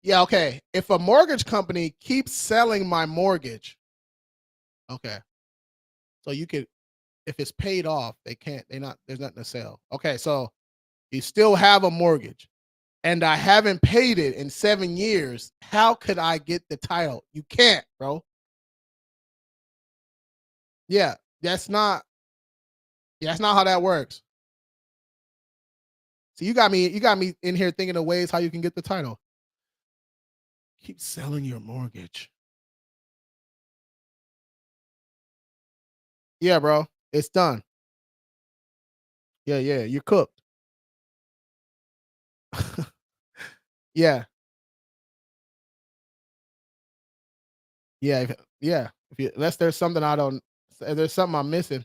Yeah, okay. If a mortgage company keeps selling my mortgage, okay. So you could, if it's paid off, there's nothing to sell. Okay, so you still have a mortgage and I haven't paid it in 7 years. How could I get the title? You can't, bro. Yeah, that's not how that works. So you got me in here thinking of ways how you can get the title. Keep selling your mortgage. Yeah, bro. It's done. Yeah, you're cooked. Yeah. Yeah. Unless there's something I don't if there's something I'm missing.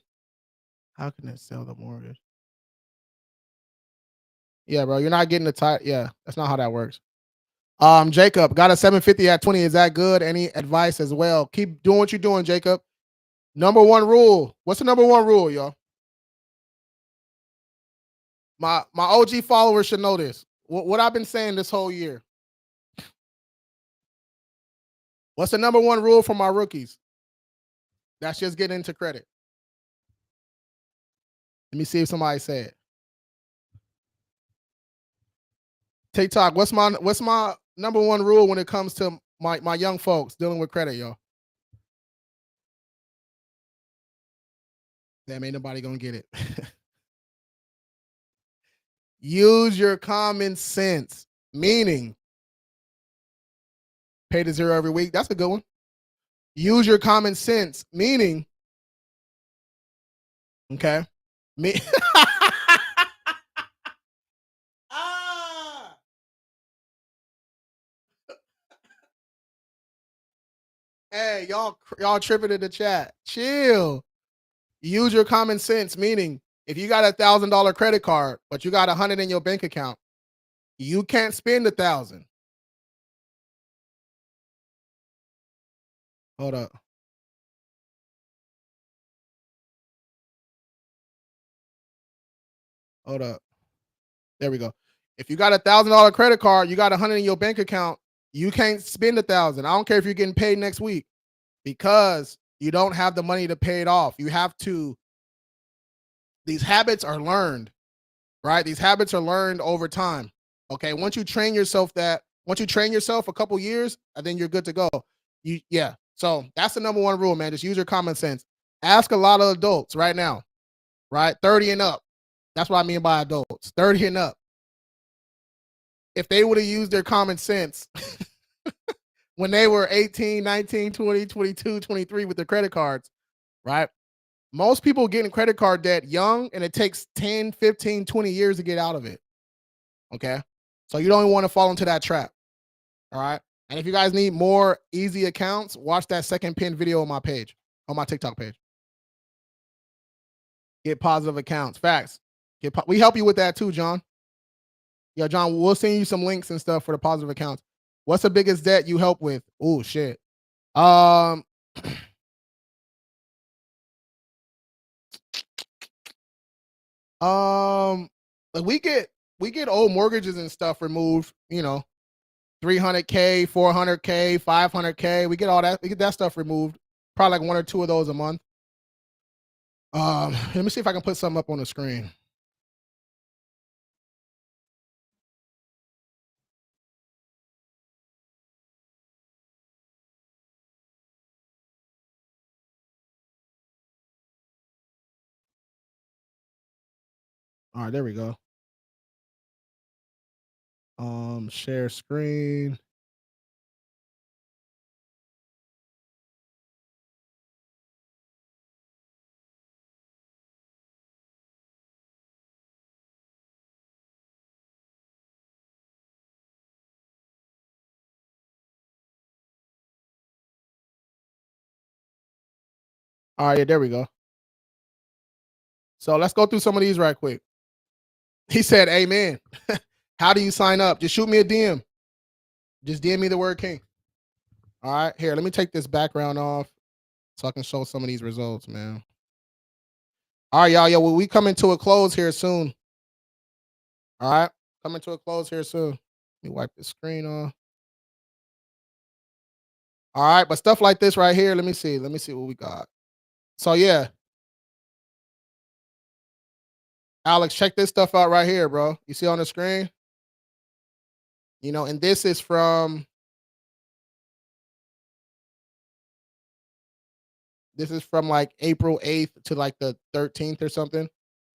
How can it sell the mortgage? Yeah, bro. You're not getting the title. Yeah, that's not how that works. Jacob got a 750 at 20. Is that good? Any advice as well? Keep doing what you're doing, Jacob. Number one rule. What's the number one rule, y'all? My OG followers should know this. What I've been saying this whole year. What's the number one rule for my rookies? That's just getting into credit. Let me see if somebody said. TikTok, what's my number one rule when it comes to my young folks dealing with credit, y'all? Damn, ain't nobody gonna get it. Use your common sense, meaning pay the zero every week. That's a good one. Use your common sense, meaning, okay, me. Ah! Hey, y'all tripping in the chat. Chill. Use your common sense, meaning if you got $1,000 credit card, but you got 100 in your bank account, you can't spend 1,000. Hold up. Hold up. There we go. If you got $1,000 credit card, you got 100 in your bank account, you can't spend 1,000. I don't care if you're getting paid next week because you don't have the money to pay it off. You have to. These habits are learned, right? These habits are learned over time. Okay. Once you train yourself a couple years, then you're good to go. Yeah. So that's the number one rule, man. Just use your common sense. Ask a lot of adults right now, right? 30 and up. That's what I mean by adults. 30 and up. If they would have used their common sense when they were 18, 19, 20, 22, 23 with their credit cards, right? Most people get in credit card debt young and it takes 10, 15, 20 years to get out of it. Okay. So you don't want to fall into that trap. All right. And if you guys need more easy accounts, watch that second pin video on my page, on my TikTok page. Get positive accounts. Facts. We help you with that too, John. Yeah, John, we'll send you some links and stuff for the positive accounts. What's the biggest debt you help with? Oh shit. Um um like we get we get old mortgages and stuff removed, 300K, 400K, 500K. We get all that. We get that stuff removed. Probably like 1 or 2 of those a month. Let me see if I can put something up on the screen. All right, there we go. Share screen. All right, yeah, there we go. So let's go through some of these right quick. He said, "Amen." How do you sign up? Just shoot me a DM. Just DM me the word king. All right, here. Let me take this background off so I can show some of these results, man. All right, y'all. Yo, well, we coming to a close here soon. All right, coming to a close here soon. Let me wipe the screen off. All right, but stuff like this right here. Let me see. Let me see what we got. So yeah, Alex, check this stuff out right here, bro. You see on the screen? And this is from like April 8th to like the 13th or something.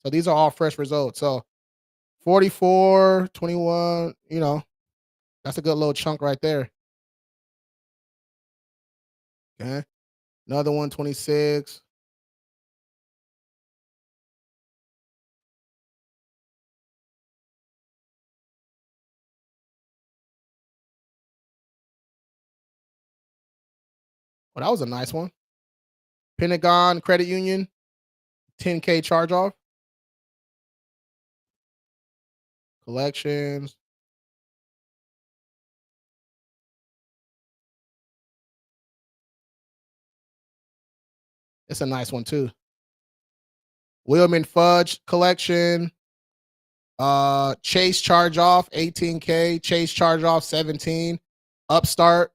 So these are all fresh results. So 44, 21, that's a good little chunk right there. Okay. Another one, 26. Well, that was a nice one. Pentagon Credit Union, 10K charge off. Collections. It's a nice one too. William Fudge collection. Chase charge off, 18K. Chase charge off, 17. Upstart.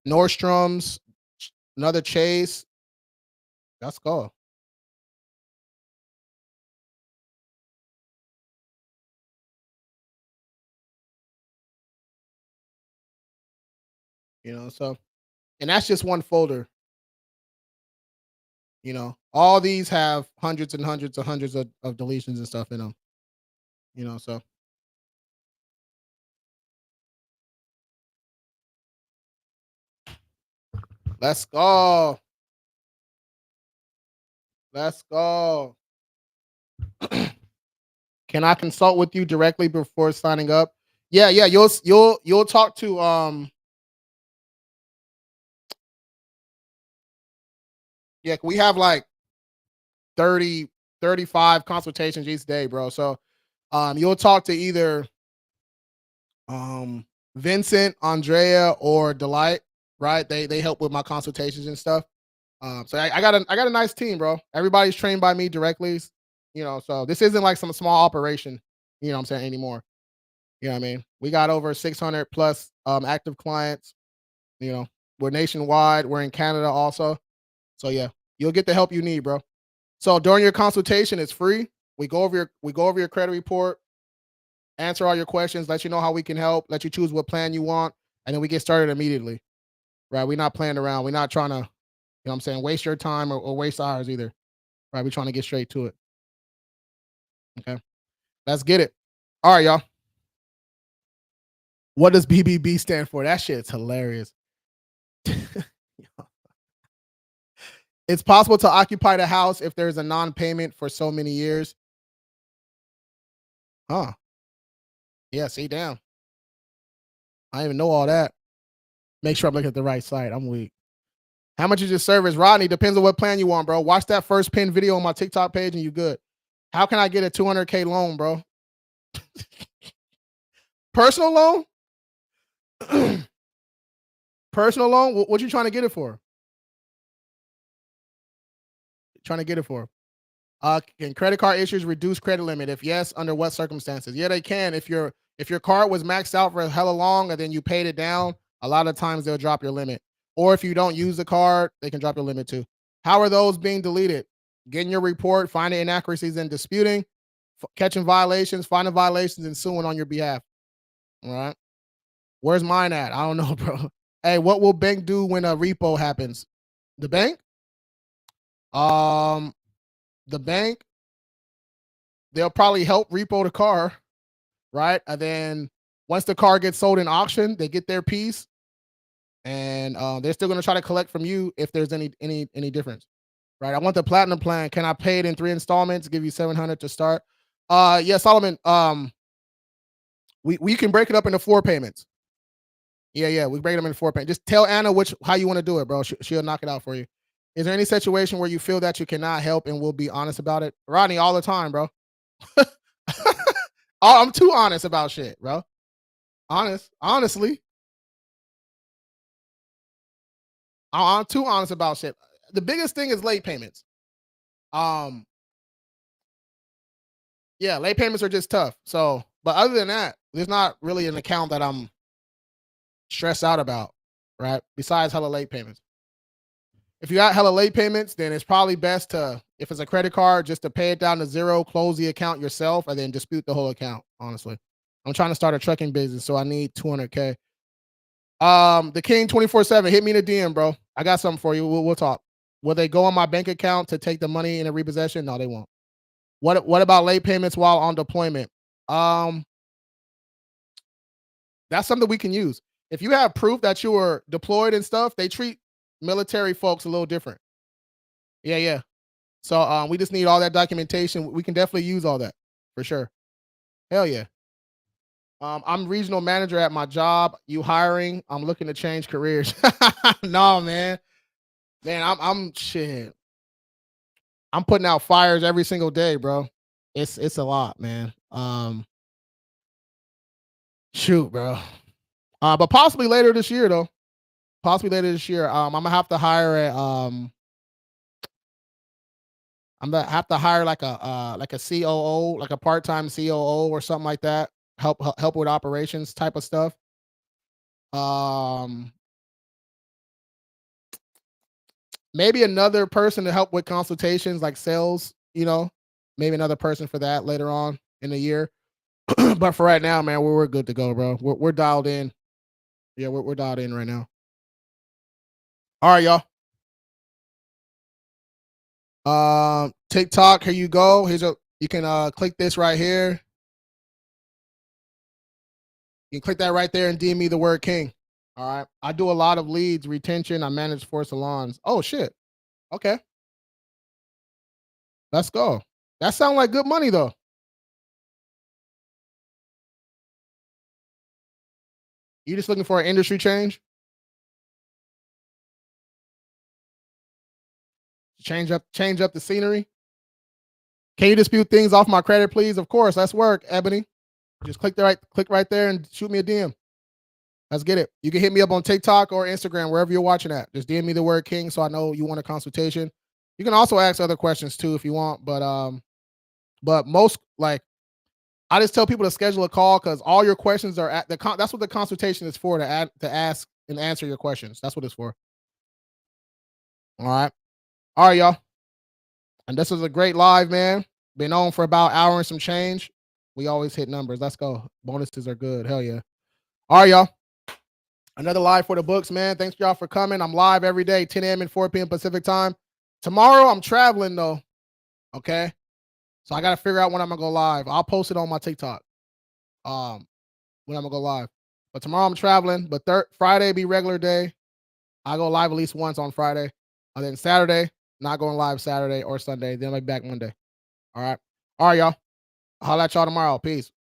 Nordstrom's, another Chase. Let's go. So, and that's just one folder. All these have hundreds and hundreds and hundreds of deletions and stuff in them. So let's go. Let's go. Can I consult with you directly before signing up? Yeah, yeah. You'll talk to yeah, we have like 30, 35 consultations each day, bro. So you'll talk to either Vincent, Andrea, or Delight, right? They help with my consultations and stuff. So I got a nice team, bro. Everybody's trained by me directly. So this isn't like some small operation, what I'm saying, anymore. You know what I mean? We got over 600 plus active clients. We're nationwide. We're in Canada also. So yeah, you'll get the help you need, bro. So during your consultation, it's free. We go over your credit report, answer all your questions, let you know how we can help, let you choose what plan you want, and then we get started immediately. Right? We're not playing around. We're not trying to, what I'm saying, waste your time or waste ours either. Right? We're trying to get straight to it. Okay. Let's get it. All right, y'all. What does BBB stand for? That shit's hilarious. It's possible to occupy the house if there's a non-payment for so many years. Huh. Yeah, see, damn. I didn't even know all that. Make sure I'm looking at the right site. I'm weak. How much is your service? Rodney, depends on what plan you want, bro. Watch that first pin video on my TikTok page and you good. How can I get a 200K loan, bro? Personal loan? Personal loan? What you trying to get it for? Trying to get it for? Can credit card issues reduce credit limit? If yes, under what circumstances? Yeah, they can. If your card was maxed out for hella long and then you paid it down, a lot of times they'll drop your limit. Or if you don't use the card, they can drop your limit too. How are those being deleted? Getting your report, finding inaccuracies and disputing, catching violations, finding violations, and suing on your behalf. All right. Where's mine at? I don't know, bro. Hey, what will bank do when a repo happens? The bank? Um, the bank, they'll probably help repo the car, right? And then once the car gets sold in auction, they get their piece, and they're still going to try to collect from you if there's any difference, right? I want the platinum plan. Can I pay it in 3 installments? Give you 700 to start. Yeah, Solomon. We can break it up into 4 payments. Yeah, we break them into 4 payments. Just tell Anna how you want to do it, bro. She'll knock it out for you. Is there any situation where you feel that you cannot help and will be honest about it? Rodney, all the time, bro. I'm too honest about shit, bro. Honestly, I'm too honest about shit. The biggest thing is late payments. Um, yeah, late payments are just tough. So, but other than that, there's not really an account that I'm stressed out about, right? Besides hella late payments. If you got hella late payments, then it's probably best to, if it's a credit card, just to pay it down to 0, close the account yourself, and then dispute the whole account. Honestly, I'm trying to start a trucking business, so I need 200K. The King 24/7, hit me in the DM, bro. I got something for you. We'll talk. Will they go on my bank account to take the money in a repossession? No, they won't. What about late payments while on deployment? Um, that's something we can use. If you have proof that you were deployed and stuff, they treat military folks a little different. Yeah. So we just need all that documentation. We can definitely use all that for sure. Hell yeah. I'm regional manager at my job. You hiring? I'm looking to change careers. No, man. Man, I'm shit. I'm putting out fires every single day, bro. It's a lot, man. Shoot, bro. But possibly later this year though. Possibly later this year. I'm gonna have to hire like a COO, like a part-time COO or something like that. Help with operations type of stuff. Um, maybe another person to help with consultations like sales, maybe another person for that later on in the year. But for right now, man, we're good to go, bro. We're dialed in. Yeah, we're dialed in right now. All right, y'all. TikTok, here you go. You can click this right here. You can click that right there and DM me the word king. All right. I do a lot of leads, retention. I manage 4 salons. Oh shit. Okay. Let's go. That sounds like good money though. You just looking for an industry change? Change up the scenery. Can you dispute things off my credit, please? Of course. Let's work, Ebony. Just click right there and shoot me a DM. Let's get it. You can hit me up on TikTok or Instagram, wherever you're watching at. Just DM me the word king so I know you want a consultation. You can also ask other questions too if you want, but most like I just tell people to schedule a call because all your questions are at that's what the consultation is for, to ask and answer your questions. That's what it's for. All right. All right, y'all. And this was a great live, man. Been on for about an hour and some change. We always hit numbers. Let's go. Bonuses are good. Hell yeah. All right, y'all. Another live for the books, man. Thanks y'all for coming. I'm live every day, 10 a.m. and 4 p.m. Pacific time. Tomorrow I'm traveling though. Okay. So I gotta figure out when I'm gonna go live. I'll post it on my TikTok. When I'm gonna go live. But tomorrow I'm traveling. But Friday be regular day. I go live at least once on Friday. And then Saturday, not going live Saturday or Sunday. Then I'll be back Monday. All right. All right, y'all. I'll holler at y'all tomorrow. Peace.